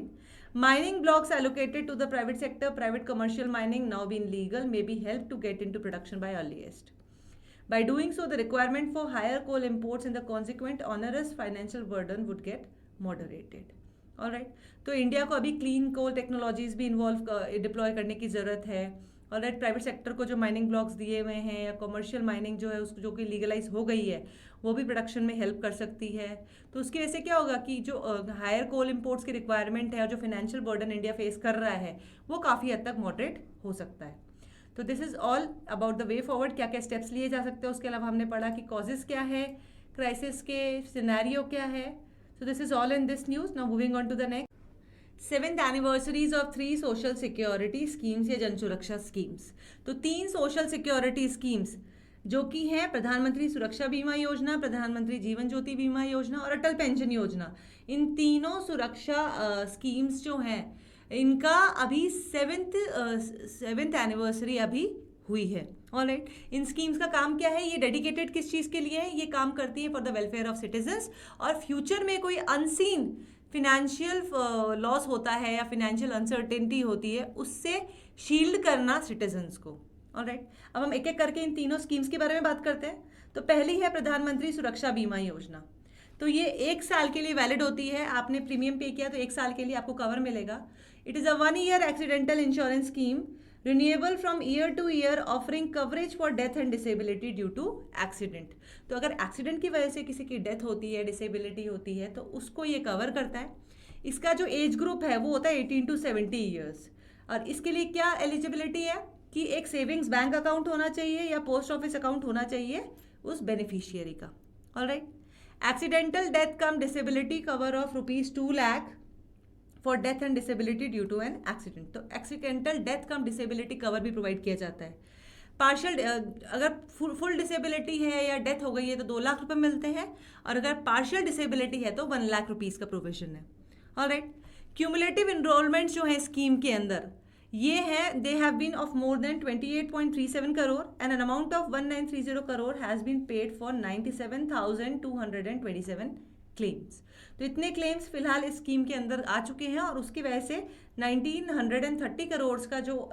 Mining blocks allocated to the private sector, private commercial mining now being legal, may be helped to get into production by earliest. By doing so, the requirement for higher coal imports and the consequent onerous financial burden would get moderated. Alright, तो India को अभी clean कोल technologies भी involve deploy करने की ज़रूरत है. Alright, private sector को जो माइनिंग ब्लॉक्स दिए हुए हैं या कमर्शियल माइनिंग जो है उसको जो कि लीगलाइज हो गई है वो भी प्रोडक्शन में हेल्प कर सकती है. तो उसकी वजह से क्या होगा कि जो हायर कोल इंपोर्ट्स की रिक्वायरमेंट है और जो फाइनेंशियल बर्डन इंडिया फेस कर रहा है वो काफ़ी हद तक मॉडरेट हो सकता है. तो this is all about the way forward, क्या क्या स्टेप्स लिए जा सकते हैं. उसके अलावा हमने पढ़ा कि कॉजेज़ क्या है, क्राइसिस के सिनेरियो क्या है. So this is all in this news. Now moving on to the next. 7th anniversaries of 3 social security schemes या जन सुरक्षा स्कीम्स. तो 3 सोशल सिक्योरिटी स्कीम्स जो कि हैं प्रधानमंत्री सुरक्षा बीमा योजना, प्रधानमंत्री जीवन ज्योति बीमा योजना और अटल पेंशन योजना. इन तीनों सुरक्षा स्कीम्स जो हैं इनका अभी 7th एनिवर्सरी अभी हुई है. ऑलराइट, इन स्कीम्स का काम क्या है, ये डेडिकेटेड किस चीज़ के लिए है, ये काम करती है for the welfare of citizens. और फ्यूचर में कोई अनसीन फिनेंशियल लॉस होता है या फिनेंशियल अनसर्टेनिटी होती है उससे शील्ड करना सिटीजन्स को. ऑलराइट, अब हम एक एक करके इन तीनों स्कीम्स के बारे में बात करते हैं. तो पहली है प्रधानमंत्री सुरक्षा बीमा योजना. तो ये 1 साल के लिए वैलिड होती है. आपने प्रीमियम पे किया तो 1 साल के लिए आपको कवर मिलेगा. It is a 1 year accidental insurance scheme renewable from year to year offering coverage for death and disability due to accident. तो अगर एक्सीडेंट की वजह से किसी की डेथ होती है, डिसेबिलिटी होती है तो उसको ये कवर करता है. इसका जो एज ग्रुप है वो होता है 18 to 70 ईयर्स. और इसके लिए क्या एलिजिबिलिटी है कि एक सेविंग्स बैंक अकाउंट होना चाहिए या पोस्ट ऑफिस अकाउंट होना चाहिए उस बेनिफिशियरी का. Alright, accidental death cum disability cover of ₹2 lakh for death and disability due to an accident. तो accidental death cum disability cover भी प्रोवाइड किया जाता है. पार्शियल अगर फुल डिसेबिलिटी है या डेथ हो गई है तो 2 लाख रुपए मिलते हैं और अगर पार्शियल डिसेबिलिटी है तो 1 लाख रुपीज़ का प्रोविजन है. ऑलराइट, क्यूमुलेटिव इनरोलमेंट जो है स्कीम के अंदर ये है, they have been of more than 28.37 crore and an amount of 1930 crore has been paid for 97,227 claims. तो इतने क्लेम्स फिलहाल इस स्कीम के अंदर आ चुके हैं और उसकी वजह से 1930 करोड़ का जो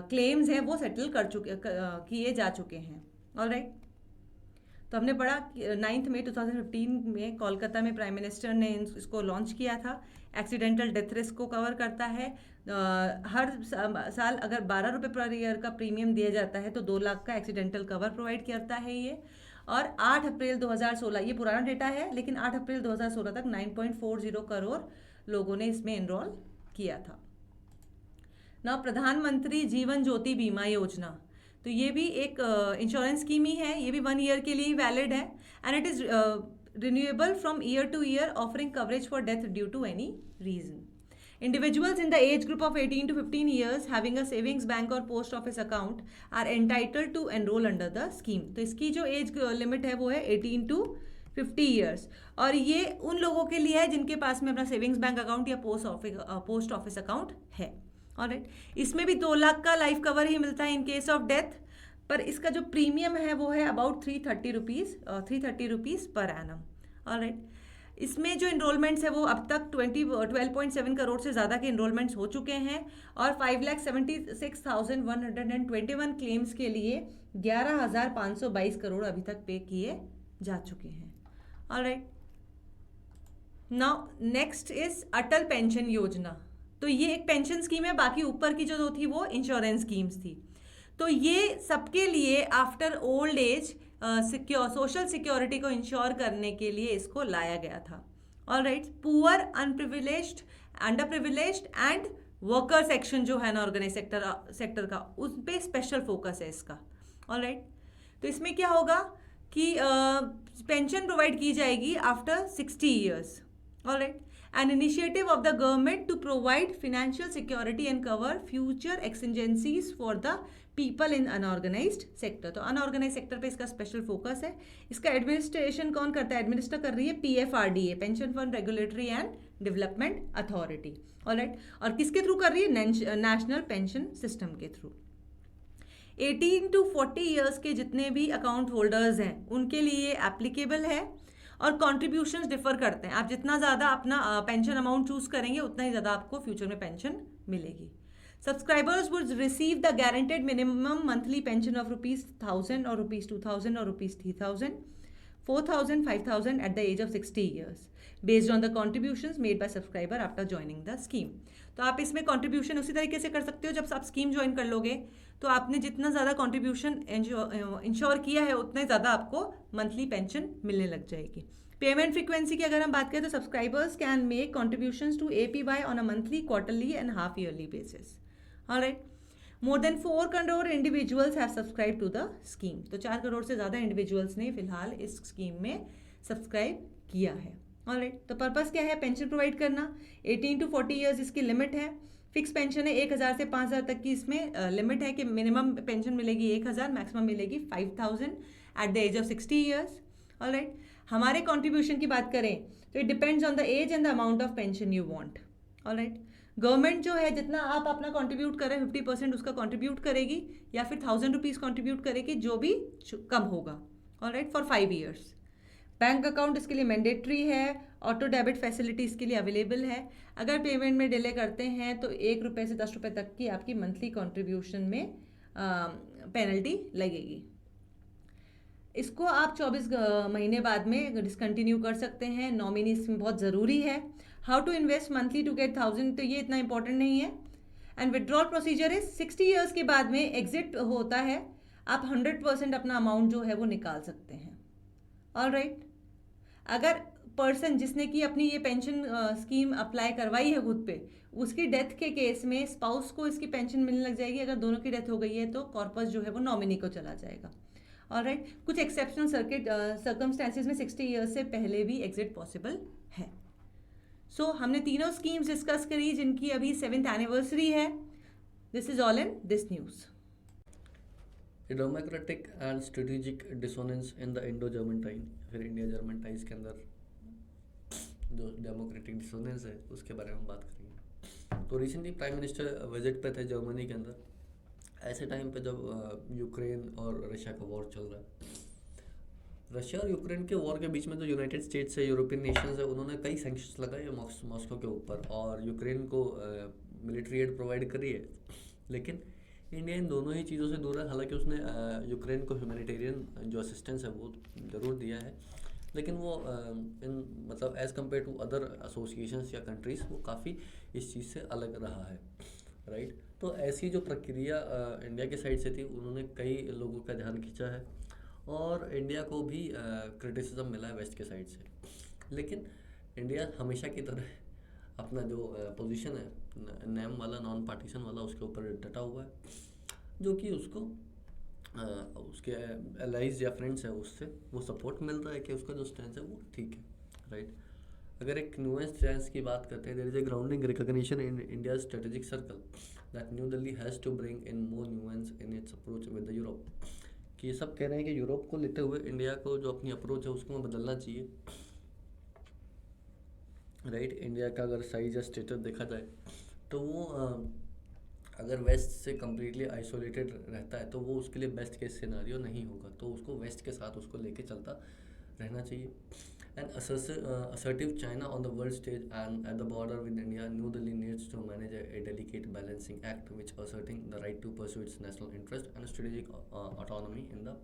क्लेम्स हैं वो सेटल किए जा चुके हैं. ऑलराइट, तो हमने पढ़ा 9 मई 2015 में कोलकाता में प्राइम मिनिस्टर ने इसको लॉन्च किया था. एक्सीडेंटल डेथ रिस्क को कवर करता है. हर साल अगर 12 रुपये पर ईयर का प्रीमियम दिया जाता है तो 2 लाख का एक्सीडेंटल कवर प्रोवाइड करता है ये. और 8 अप्रैल 2016, ये पुराना डेटा है लेकिन 8 अप्रैल 2016 तक 9.40 करोड़ लोगों ने इसमें एनरोल किया था. ना प्रधानमंत्री जीवन ज्योति बीमा योजना, तो ये भी एक इंश्योरेंस स्कीम ही है. ये भी 1 ईयर के लिए वैलिड है and it is renewable from year to year offering coverage for death due to any reason. Individuals in the age group of 18 to 15 years having a savings bank or post office account are entitled to enroll under the scheme. तो इसकी जो age limit है वो है 18 to 50 years और ये उन लोगों के लिए है जिनके पास में अपना सेविंग्स बैंक अकाउंट या पोस्ट ऑफिस अकाउंट है. ऑलराइट, इसमें भी 2 लाख का लाइफ कवर ही मिलता है इन केस ऑफ डेथ. पर इसका जो प्रीमियम है वो है about 330 rupees per annum. Alright, इसमें जो इनरोलमेंट्स है वो अब तक 12.7 करोड़ से ज़्यादा के इनरोलमेंट्स हो चुके हैं और 5,76,121 क्लेम्स के लिए 11,522 करोड़ अभी तक पे किए जा चुके हैं. Alright, now next is Atal pension योजना. तो ये एक पेंशन स्कीम है, बाकी ऊपर की जो थी वो इंश्योरेंस स्कीम्स थी. तो ये सबके लिए after old age social security को इंश्योर करने के लिए इसको लाया गया था. Alright, poor, unprivileged, under privileged and worker section जो है ना ऑर्गेनाइज सेक्टर का, उस पर स्पेशल फोकस है इसका. ऑलराइट, तो इसमें क्या होगा कि पेंशन प्रोवाइड की जाएगी after 60 years. Alright, an initiative of the government to provide financial security and cover future exigencies for the people in unorganized sector. तो unorganized sector पे इसका स्पेशल फोकस है. इसका एडमिनिस्ट्रेशन कौन करता है, एडमिनिस्टर कर रही है PFRDA, pension fund regulatory and development authority. Alright, और किसके थ्रू कर रही है, नेशनल पेंशन सिस्टम के थ्रू. 18 to 40 ईयर्स के जितने भी अकाउंट होल्डर्स हैं उनके लिए एप्लीकेबल है और कॉन्ट्रीब्यूशंस डिफर करते हैं. आप जितना ज़्यादा अपना पेंशन अमाउंट चूज़ करेंगे उतना ही ज़्यादा आपको फ्यूचर में पेंशन मिलेगी. Subscribers would receive the guaranteed minimum monthly pension of rupees 1000 or rupees 2000 or rupees 3000, 4000, 5000 at the age of 60 years based on the contributions made by subscriber after joining the scheme. तो आप इसमें contribution उसी तरीके से कर सकते हो जब आप स्कीम ज्वाइन कर लोगे तो आपने जितना ज़्यादा कंट्रीब्यूशन इंश्योर किया है उतना ही ज़्यादा आपको मंथली पेंशन मिलने लग जाएगी. पेमेंट फ्रीक्वेंसी की अगर हम बात करें तो subscribers can make contributions to APY on a monthly, quarterly and half yearly basis. Alright. More than 4 crore individuals have subscribe to the scheme. तो 4 करोड़ से ज़्यादा इंडिविजुअल्स ने फिलहाल इस स्कीम में सब्सक्राइब किया है. ऑलराइट. तो पर्पस क्या है? पेंशन प्रोवाइड करना. 18 to 40 ईयर्स इसकी लिमिट है. फिक्स पेंशन है 1000 से 5000 तक की इसमें लिमिट है कि मिनिमम पेंशन मिलेगी 1000, मैक्सिमम मिलेगी 5000 at the age of 60 years. Alright. हमारे कंट्रीब्यूशन की बात करें तो it depends on the age and the amount of pension you want. Alright. Government जो है जितना आप अपना कंट्रीब्यूट करें 50% उसका कंट्रीब्यूट करेगी या फिर 1000 रुपीज़ कंट्रीब्यूट करेगी जो भी कम होगा. Alright. For 5 years. Bank account इसके लिए मैंडेटरी है. ऑटो डेबिट फैसिलिटी इसके लिए अवेलेबल है. अगर पेमेंट में डिले करते हैं तो 1 रुपये से 10 रुपये तक की आपकी मंथली कंट्रीब्यूशन में पेनल्टी लगेगी. इसको आप 24 महीने बाद में डिसकंटिन्यू कर सकते हैं. नॉमिनी इसमें बहुत ज़रूरी है. How to invest monthly to get 1000 तो ये इतना इंपॉर्टेंट नहीं है. And withdrawal procedure is 60 years के बाद में एग्जिट होता है. आप 100% अपना अमाउंट जो है वो निकाल सकते हैं. ऑलराइट. अगर पर्सन जिसने की अपनी ये पेंशन स्कीम अप्लाई करवाई है खुद पे उसकी डेथ के केस में स्पाउस को इसकी पेंशन मिलने लग जाएगी. अगर दोनों की डेथ हो गई है तो कॉर्पस जो है वो नॉमिनी को चला जाएगा. ऑलराइट. कुछ एक्सेप्शनल सर्कमस्टेंसेस में 60 ईयर्स से पहले भी एग्जिट पॉसिबल है. सो हमने तीनों स्कीम्स डिस्कस करी जिनकी अभी 7th एनिवर्सरी है. This is all in this news. A democratic and strategic dissonance in the Indo-German tie, फिर इंडिया जर्मन टाइज के अंदर जो डेमोक्रेटिक डिसोनेंस है उसके बारे में हम बात करेंगे. तो रिसेंटली प्राइम मिनिस्टर विजिट पे थे जर्मनी के अंदर. ऐसे टाइम पे जब यूक्रेन और रशिया का वॉर चल रहा है. रशिया और यूक्रेन के वॉर के बीच में जो यूनाइटेड स्टेट्स है, यूरोपियन नेशंस है, उन्होंने कई सैंक्शंस लगाए मॉस्को के ऊपर और यूक्रेन को मिलिट्री एड प्रोवाइड करी है. लेकिन इंडिया इन दोनों ही चीज़ों से दूर है. हालांकि उसने यूक्रेन को ह्यूमैनिटेरियन जो असिस्टेंस है वो ज़रूर दिया है, लेकिन वो इन मतलब as compare to other associations या कंट्रीज़ वो काफ़ी इस चीज़ से अलग रहा है. राइट. तो ऐसी जो प्रक्रिया इंडिया की साइड से थी उन्होंने कई लोगों का ध्यान खींचा है और इंडिया को भी क्रिटिसिज्म मिला है वेस्ट के साइड से. लेकिन इंडिया हमेशा की तरह अपना जो पोजीशन है नेम वाला, नॉन पार्टीशन वाला, उसके ऊपर डटा हुआ है, जो कि उसको उसके एलाइज या फ्रेंड्स है उससे वो सपोर्ट मिल रहा है कि उसका जो स्टैंड है वो ठीक है. राइट. अगर एक न्यूएस्ट स्टैंड की बात करते हैं, there is a grounding recognition in India strategic circle that new Delhi has to bring in more nuance in its approach with the Europe. कि ये सब कह रहे हैं कि यूरोप को लेते हुए इंडिया को जो अपनी अप्रोच है उसको बदलना चाहिए. राइट. इंडिया का अगर साइज या स्टेटस देखा जाए तो वो अगर वेस्ट से कम्प्लीटली आइसोलेटेड रहता है तो वो उसके लिए बेस्ट केस सिनारियो नहीं होगा. तो उसको वेस्ट के साथ उसको लेके चलता रहना चाहिए. And assertive China on the world stage and at the border with India, New Delhi needs to manage a delicate balancing act which asserting the right to pursue its national interest and strategic autonomy in the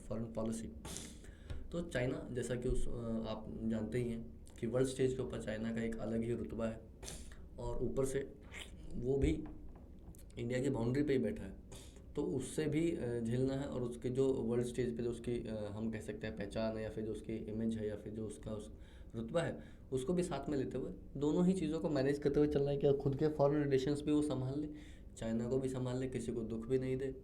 foreign policy. तो China जैसा कि आप जानते ही हैं कि world stage के ऊपर China का एक अलग ही रुतबा है और ऊपर से वो भी इंडिया की बाउंड्री पे ही बैठा है. तो उससे भी झेलना है और उसके जो वर्ल्ड स्टेज पे जो उसकी हम कह सकते हैं पहचान है या फिर जो उसकी इमेज है या फिर जो उसका रुतबा है उसको भी साथ में लेते हुए दोनों ही चीज़ों को मैनेज करते हुए चलना है कि खुद के फॉरेन रिलेशंस भी वो संभाल ले, चाइना को भी संभाल ले, किसी को दुख भी नहीं दे,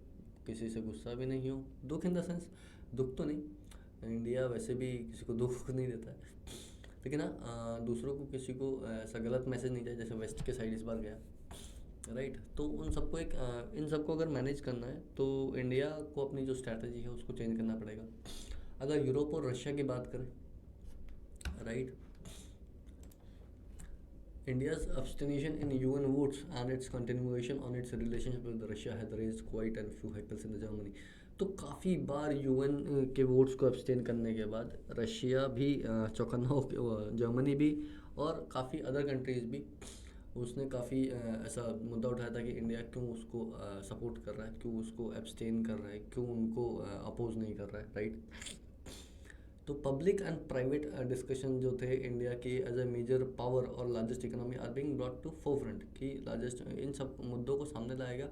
किसी से गुस्सा भी नहीं हो. दुख इन द सेंस दुख तो नहीं, इंडिया वैसे भी किसी को दुख नहीं देता है, लेकिन हाँ दूसरों को किसी को ऐसा गलत मैसेज नहीं जाए जैसे वेस्ट के साइड इस बार गया. राइट. तो उन सबको इन सबको अगर मैनेज करना है तो इंडिया को अपनी जो स्ट्रैटेजी है उसको चेंज करना पड़ेगा. अगर यूरोप और रशिया की बात करें, right, India's abstention in UN votes and its continuation on its relationship with Russia has raised quite a few hackles in Germany. तो काफ़ी बार UN के वोट्स को abstain करने के बाद रशिया भी चौकन्ना हो, जर्मनी भी और काफ़ी अदर कंट्रीज़ भी उसने काफ़ी ऐसा मुद्दा उठाया था कि इंडिया क्यों उसको सपोर्ट कर रहा है, क्यों उसको एब्सटेन कर रहा है, क्यों उनको अपोज नहीं कर रहा है, राइट। तो पब्लिक एंड प्राइवेट डिस्कशन जो थे इंडिया की एज ए मेजर पावर और largest economy are being brought to forefront, कि लार्जेस्ट इन सब मुद्दों को सामने लाया गया।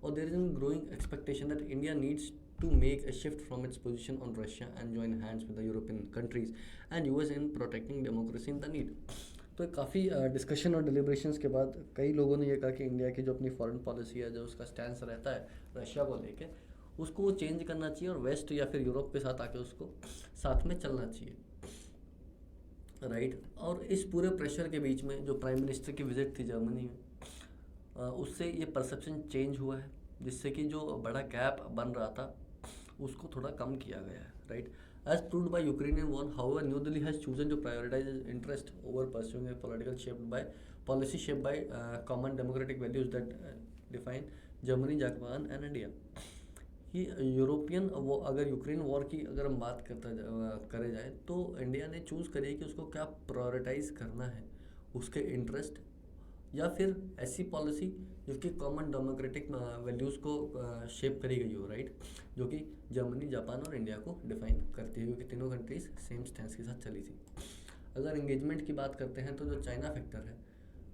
और there is an growing expectation that India needs to make a shift from its position on Russia and join hands with the European countries and US in protecting democracy in the need। तो काफ़ी discussion और deliberations के बाद कई लोगों ने ये कहा कि इंडिया की जो अपनी फॉरेन पॉलिसी है, जो उसका स्टैंस रहता है रशिया को लेके, उसको वो चेंज करना चाहिए और वेस्ट या फिर यूरोप के साथ आके उसको साथ में चलना चाहिए, राइट। और इस पूरे प्रेशर के बीच में जो प्राइम मिनिस्टर की विजिट थी जर्मनी में, उससे ये परसेप्शन चेंज हुआ है, जिससे कि जो बड़ा गैप बन रहा था उसको थोड़ा कम किया गया है, right. As proved by Ukrainian war, however new Delhi has chosen to prioritise interest over pursuing a political shaped by policy shaped by common democratic values that define Germany, Japan and India. कि European वो अगर Ukraine war की अगर हम बात करे जाए तो इंडिया ने चूज़ करी है कि उसको क्या प्रायोरिटाइज करना है, उसके इंटरेस्ट या फिर ऐसी पॉलिसी जो कि कॉमन डेमोक्रेटिक वैल्यूज़ को शेप करी गई हो, राइट, जो कि जर्मनी, जापान और इंडिया को डिफाइन करती है, क्योंकि तीनों कंट्रीज सेम स्टैंस के साथ चली थी। अगर एंगेजमेंट की बात करते हैं तो जो चाइना फैक्टर है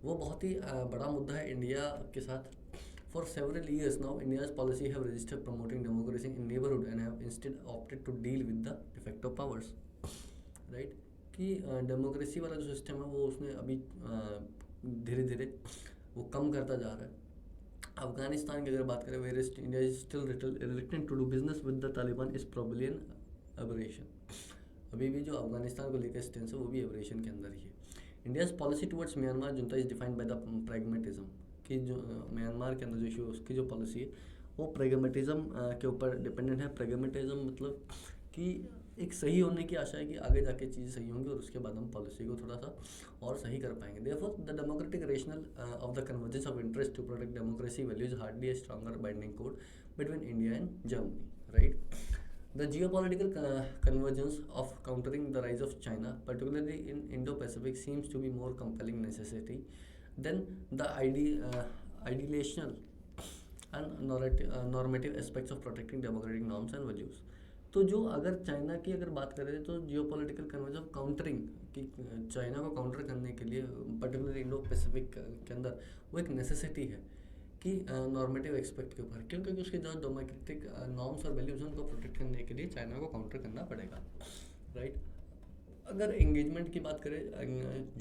वो बहुत ही बड़ा मुद्दा है इंडिया के साथ। For several years now, India's policy have registered promoting democracy in neighborhood and have instead opted to deal with the de facto powers, right? कि डेमोक्रेसी वाला जो सिस्टम है वो उसने अभी धीरे धीरे वो कम करता जा रहा है। अफगानिस्तान की अगर बात करें, where India is still reluctant to do business with the Taliban is probably an aberration. अभी भी जो अफगानिस्तान को लेकर स्टेंस है वो भी एबरेशन के अंदर ही है। India's policy towards Myanmar junta is defined by the pragmatism, कि जो म्यांमार के अंदर जो इशू उसकी जो पॉलिसी है वो प्रैग्मेटिज्म के ऊपर डिपेंडेंट है। प्रैग्मेटिज्म मतलब कि एक सही होने की आशा है कि आगे जाके चीज़ें सही होंगी और उसके बाद हम पॉलिसी को थोड़ा सा और सही कर पाएंगे। Therefore the democratic rational of the convergence of interest to protect democracy values hardly a stronger binding code between India and Germany, right. The geopolitical convergence of countering the rise of China, particularly in Indo-Pacific, seems to be more compelling necessity than the ideational and normative aspects of protecting democratic norms and values। तो जो अगर China की अगर बात करें तो geopolitical convergence of countering, कि China को काउंटर करने के लिए पर्टिकुलरली इंडो पैसिफिक के अंदर वो एक नेसेसिटी है कि नॉर्मेटिव एक्सपेक्ट के ऊपर, क्योंकि उसके जो डोमेस्टिक नॉर्म्स और वैल्यूज हैं उनको प्रोटेक्ट करने के लिए चाइना को काउंटर करना पड़ेगा, राइट। अगर एंगेजमेंट की बात करें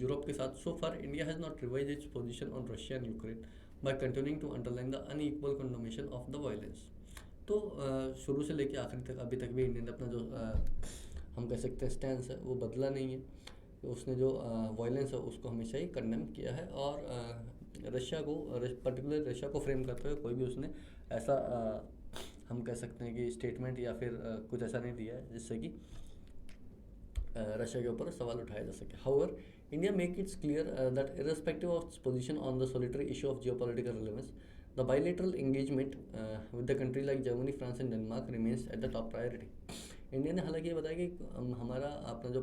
यूरोप के साथ, so far India has not revise its position on Russia and Ukraine by continuing to underline the unequal condemnation of the violence. तो शुरू से लेकर आखिरी तक अभी तक भी इंडिया ने अपना जो हम कह सकते हैं स्टैंस है वो बदला नहीं है। तो उसने जो वायलेंस है उसको हमेशा ही कंडेम किया है और रशिया को पर्टिकुलर रशिया को फ्रेम करते हुए कोई भी उसने ऐसा हम कह सकते हैं कि स्टेटमेंट या फिर कुछ ऐसा नहीं दिया है जिससे कि रशिया के ऊपर सवाल उठाया जा सके। However India make it's clear that irrespective of position on the solitary issue of geopolitical relevance, the bilateral engagement with the country like Germany, France and Denmark remains at the top priority. India ने हालांकि ये बताया कि हमारा अपना जो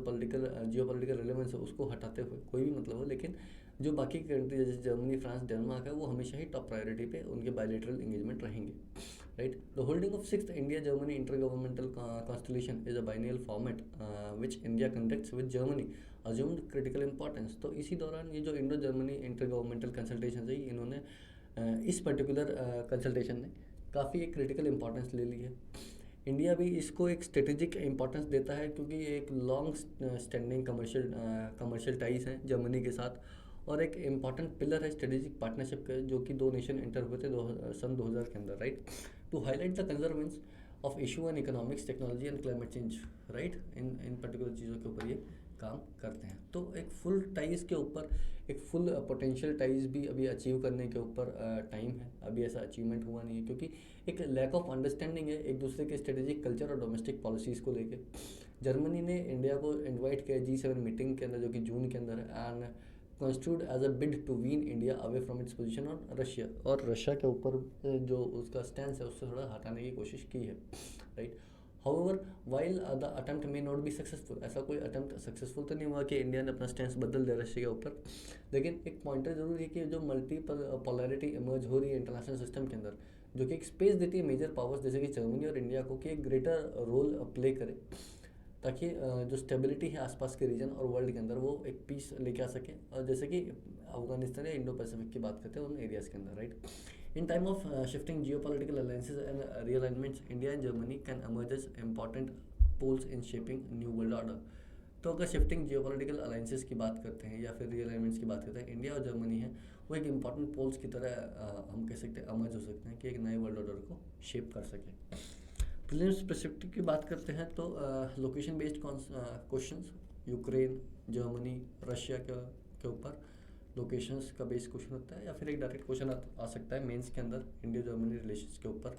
geopolitical relevance है उसको हटाते हुए कोई भी मतलब हो, लेकिन जो बाकी कंट्री जैसे जर्मनी, फ्रांस, डेनमार्क है वो हमेशा ही टॉप प्रायोरिटी पे उनके बायलैटरल एंगेजमेंट रहेंगे, right. The holding of 6th India Germany inter governmental constitution is a biennial format which India conducts with Germany assumed critical importance. तो इसी दौरान ये जो Indo Germany inter governmental consultation है इन्होंने इस पर्टिकुलर कंसल्टेशन ने काफ़ी एक क्रिटिकल इंपॉर्टेंस ले ली है। इंडिया भी इसको एक स्ट्रेटेजिक इंपॉर्टेंस देता है क्योंकि एक लॉन्ग स्टैंडिंग कमर्शियल टाइज हैं जर्मनी के साथ और एक इम्पॉर्टेंट पिलर है स्ट्रेटेजिक पार्टनरशिप के, जो कि दो नेशन इंटर हुए थे सन 2000 के अंदर, right. To highlight the convergence of issue and economics, technology and climate change, right. In particular चीज़ों के ऊपर ये काम करते हैं। तो एक फुल टाइज के ऊपर एक फुल पोटेंशियल टाइज भी अभी अचीव करने के ऊपर टाइम है। अभी ऐसा अचीवमेंट हुआ नहीं है क्योंकि एक लैक ऑफ अंडरस्टैंडिंग है एक दूसरे के स्ट्रेटेजिक कल्चर और डोमेस्टिक पॉलिसीज़ को लेके। जर्मनी ने इंडिया को इन्वाइट किया G7 मीटिंग के अंदर जो कि जून के अंदर है and constitute as a bid to wean India away from its position on Russia, और रशिया के ऊपर जो उसका स्टैंस है उससे थोड़ा हटाने की कोशिश की है, right. However while the attempt may not be successful, ऐसा कोई अटेम्प्ट सक्सेसफुल तो नहीं हुआ कि इंडिया ने अपना स्टैंड बदल दिया रशिया के ऊपर, लेकिन एक पॉइंटर जरूर है कि जो मल्टीपल पोलैरिटी इमर्ज हो रही है इंटरनेशनल सिस्टम के अंदर, जो कि एक स्पेस देती है मेजर पावर्स जैसे कि जर्मनी और इंडिया को कि एक ग्रेटर रोल प्ले करे, ताकि जो स्टेबिलिटी है आसपास के रीजन और वर्ल्ड के अंदर वो एक पीस लेके आ सके। और जैसे कि अफगानिस्तान या इंडो पैसिफिक की बात करते हैं उन एरियाज़ के अंदर, right. In time of shifting geopolitical alliances and realignments, India and Germany can emerge as important poles in shaping new world order। तो अगर शिफ्टिंग जियोपॉलिटिकल अलायंसेस की बात करते हैं या फिर रीअलाइनमेंट्स की बात करते हैं, इंडिया और जर्मनी है वो एक इंपॉर्टेंट पोल्स की तरह हम कह सकते हैं emerge हो सकते हैं कि एक नए वर्ल्ड ऑर्डर को शेप कर सकें। प्रीलिम्स स्पेसिफिक की बात करते हैं तो location based questions, Ukraine, Germany, Russia के ऊपर लोकेशंस का बेस्ड क्वेश्चन होता है, या फिर एक डायरेक्ट क्वेश्चन आ सकता है मेंस के अंदर इंडिया जर्मनी रिलेशंस के ऊपर।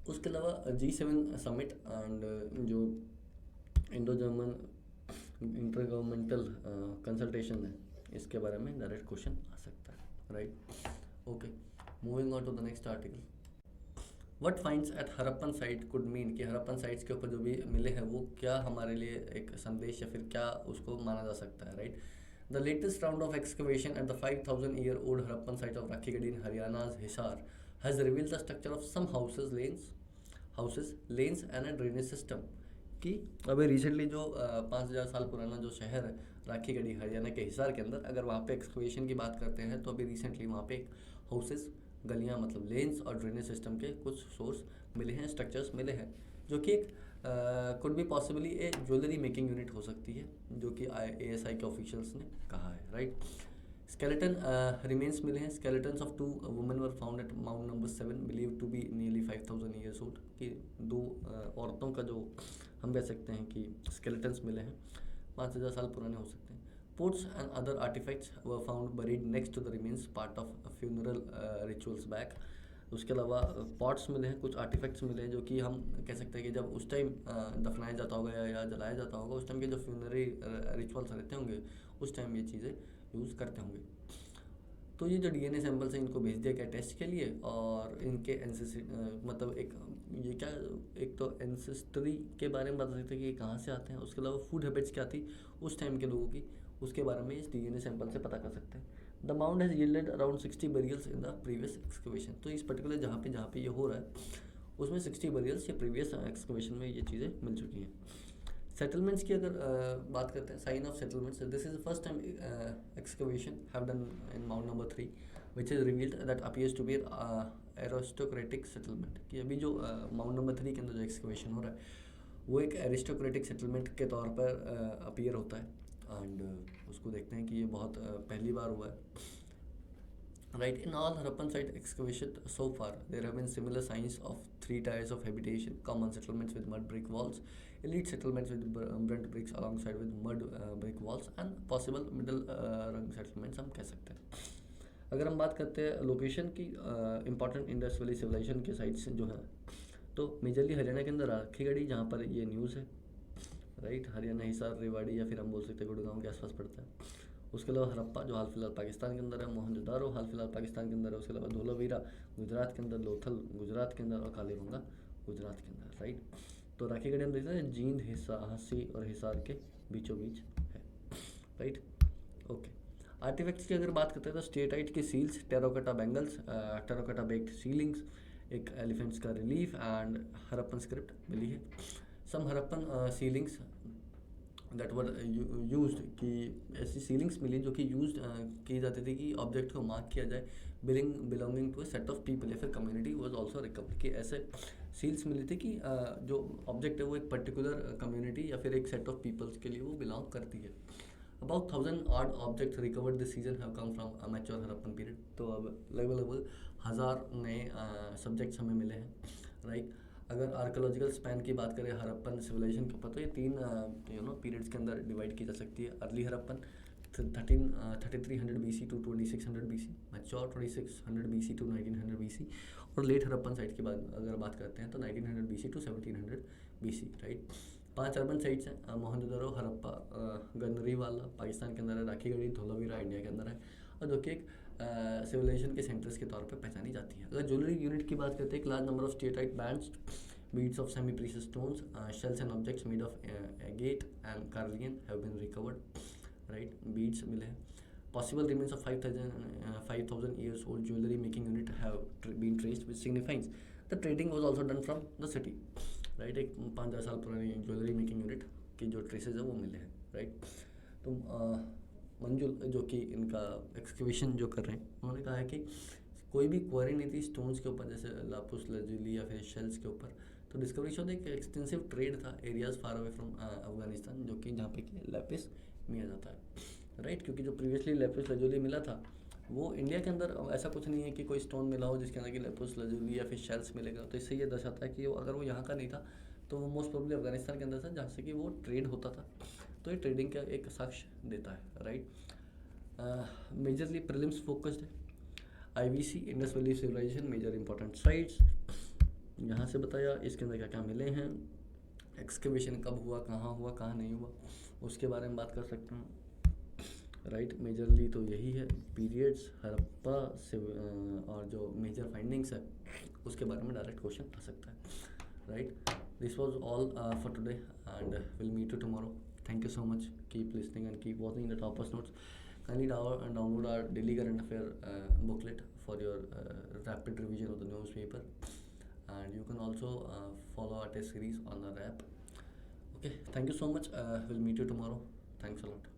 उसके अलावा G7 समिट एंड जो Indo German inter governmental consultation है, इसके बारे में डायरेक्ट क्वेश्चन आ सकता है, right. Okay, moving on to the next article. What finds at Harappan site could mean, कि हरप्पन साइट्स के ऊपर जो भी मिले हैं वो क्या हमारे लिए एक संदेश या फिर क्या उसको माना जा सकता है, right. The latest round of excavation at the 5000-year-old Harappan site of Rakhigarhi in हरियाणा's Hisar has revealed the structure of some houses lanes and a drainage system. कि अभी रिसेंटली जो 5000 साल पुराना जो शहर है राखीगढ़ी हरियाणा के हिसार के अंदर, अगर वहाँ पे एक्सकवेशन की बात करते हैं तो अभी रिसेंटली वहाँ पे एक हाउसेज, गलियाँ मतलब लेन्स और ड्रेनेज सिस्टम के कुछ सोर्स मिले हैं, स्ट्रक्चर्स मिले हैं, जो कि एक could be possibly A jewellery making unit हो सकती है, जो कि ASI के ऑफिशियल्स ने कहा है, राइट। स्केलेटन रिमेन्स मिले हैं, skeletons of 2 women were found at mount number 7 believe to be nearly 5000 years old। कि 2 औरतों का जो हम कह सकते हैं कि स्केलेटन्स मिले हैं 5000 साल पुराने हो सकते हैं। Pots and other artifacts were found buried next to the remains, part of funeral rituals back। उसके अलावा पॉट्स मिले हैं, कुछ आर्टिफैक्ट्स मिले हैं जो कि हम कह सकते हैं कि जब उस टाइम दफनाया जाता होगा या जलाया जाता होगा, उस टाइम के जो फ्यूनरी रिचुअल्स रहते होंगे उस टाइम ये चीज़ें यूज़ करते होंगे। तो ये जो DNA सैंपल्स हैं इनको भेज दिया गया टेस्ट के लिए, और इनके मतलब एक तो एंसेस्ट्री के बारे में बता सकते हैं कि कहाँ से आते हैं, उसके अलावा फूड हैबिट्स क्या थी उस टाइम के लोगों की, उसके बारे में इस DNA सैंपल से पता कर सकते हैं। The mount has yielded around 60 burials in the previous excavation. तो इस पर्टिकुलर जहाँ पे ये हो रहा है उसमें 60 बरियल्स या प्रीवियस एक्सकवेशन में ये चीज़ें मिल चुकी हैं। सेटलमेंट्स की अगर बात करते हैं, sign of settlements, this is the first time excavation have done in mount number 3 which is revealed that appears to be aristocratic settlement. कि अभी जो माउंट नंबर 3 के अंदर जो एक्सकवेशन हो रहा है वो एक एरिस्टोक्रेटिक सेटलमेंट के तौर पर अपीयर होता है, एंड उसको देखते हैं कि ये बहुत पहली बार हुआ है, right. In all Harappan site excavation so far there have been similar signs of 3 tiers of habitation, common settlements with mud brick walls, elite settlements with burnt bricks alongside with mud brick walls, and possible middle rung settlements हम कह सकते हैं। अगर हम बात करते हैं location की, इंपॉर्टेंट इंडस वैली सिविलाइजेशन के साइट्स जो है तो मेजरली हरियाणा के अंदर राखीगढ़ी जहाँ पर ये न्यूज़ है, राइट। हरियाणा हिसार रेवाड़ी या फिर हम बोल सकते हैं गुड़गांव के आसपास पड़ता है। उसके अलावा हरप्पा जो हाल फिलहाल पाकिस्तान के अंदर है, मोहनजोदारो हाल फिलहाल पाकिस्तान के अंदर है, उसके अलावा धोलावीरा गुजरात के अंदर, लोथल गुजरात के अंदर और कालीबंगा गुजरात के अंदर, राइट। तो राखीगढ़ी हम देखते हैं जींद, हंसी और हिसार के बीचों बीच है, राइट। ओके, आर्टिफैक्ट्स की अगर बात करते हैं तो स्टेटाइट की seals, terracotta bangles, terracotta baked sealings, एक एलिफेंट्स का रिलीफ एंड हरप्पन स्क्रिप्ट मिली है। Some Harappan sealings that were used, कि ऐसी सीलिंग्स मिली जो कि यूज की जाती थी कि ऑब्जेक्ट को मार्क किया जाए, belonging to a set of people या फिर कम्युनिटी वाज आल्सो रिकवर्ड। कि ऐसे सील्स मिली थी कि जो ऑब्जेक्ट है वो एक पर्टिकुलर कम्युनिटी या फिर एक सेट ऑफ पीपल्स के लिए वो बिलोंग करती है। About 1000 odd objects recovered this season have come from a mature Harappan period. तो अब लगभग 1000 नए सब्जेक्ट्स हमें मिले हैं, राइट। अगर आर्कोलॉजिकल स्पैन की बात करें हरप्पन सिविलाइजेशन के ऊपर तो ये 3 पीरियड्स के अंदर डिवाइड की जा सकती है। Early Harappan 3300 BC to 2600 BC, mature 2600 BC to 1900 BC, और लेट हरप्पन साइट की अगर बात करते हैं तो 1900 BC to 1700 BC, right. 5 urban sites हैं, मोहनजोदड़ो, हरप्पा, गनरीवाला पाकिस्तान के अंदर है, राखीगढ़ी, धोलावीरा इंडिया के अंदर है, और जो कि एक सिविलाइजेशन के सेंटर्स के तौर पर पहचानी जाती है। अगर ज्वेलरी यूनिट की बात करते हैं, एक large number of steatite bands beads of semi-precious stones, shells and objects made of agate and carnelian have been recovered, right? Beads मिले हैं. Possible remains of 5,000 years old jewelry making unit have been traced, which signifies the trading was also done from the city, right? एक 5,000 साल पुरानी jewellery making unit की जो traces है वो मिले हैं, राइट? तो मंजुल जो कि इनका एक्सकवेशन जो कर रहे हैं, उन्होंने कहा है कि कोई भी क्वारी नहीं थी स्टोन्स के ऊपर, जैसे लापुस लजुली या फिर शेल्स के ऊपर. तो डिस्कवरी शो एक एक्सटेंसिव ट्रेड था areas far away from Afghanistan, जो कि जहाँ पे कि लैपिस मिला जाता है, राइट? क्योंकि जो प्रीवियसली लैपिस लजुली मिला था वो इंडिया के अंदर ऐसा कुछ नहीं है कि कोई स्टोन मिला हो जिसके अंदर कि लैपिस लजुली या फिर शेल्स मिलेगा. तो इससे ये दर्शाता है कि अगर वो यहाँ का नहीं था तो वो मोस्ट प्रोबेबली अफगानिस्तान के अंदर था, जहाँ से कि वो ट्रेड होता था. तो ये ट्रेडिंग का एक साक्ष्य देता है, राइट? मेजरली प्रीलिम्स फोकस्ड है. IVC Indus valley civilisation major important sites यहाँ से बताया, इसके अंदर क्या क्या मिले हैं, एक्सकवेशन कब हुआ, कहाँ नहीं हुआ, उसके बारे में बात कर सकते हैं, राइट? मेजरली तो यही है, पीरियड्स, हड़प्पा से और जो मेजर फाइंडिंग्स है उसके बारे में डायरेक्ट क्वेश्चन आ सकता है, right? This was all for today and will meet you tomorrow. Thank you so much. Keep listening and keep watching the Toppers Notes. Kindly download our daily current affair booklet for your rapid revision of the newspaper, and you can also follow our test series on our app. Okay, thank you so much. We'll meet you tomorrow. Thanks a lot.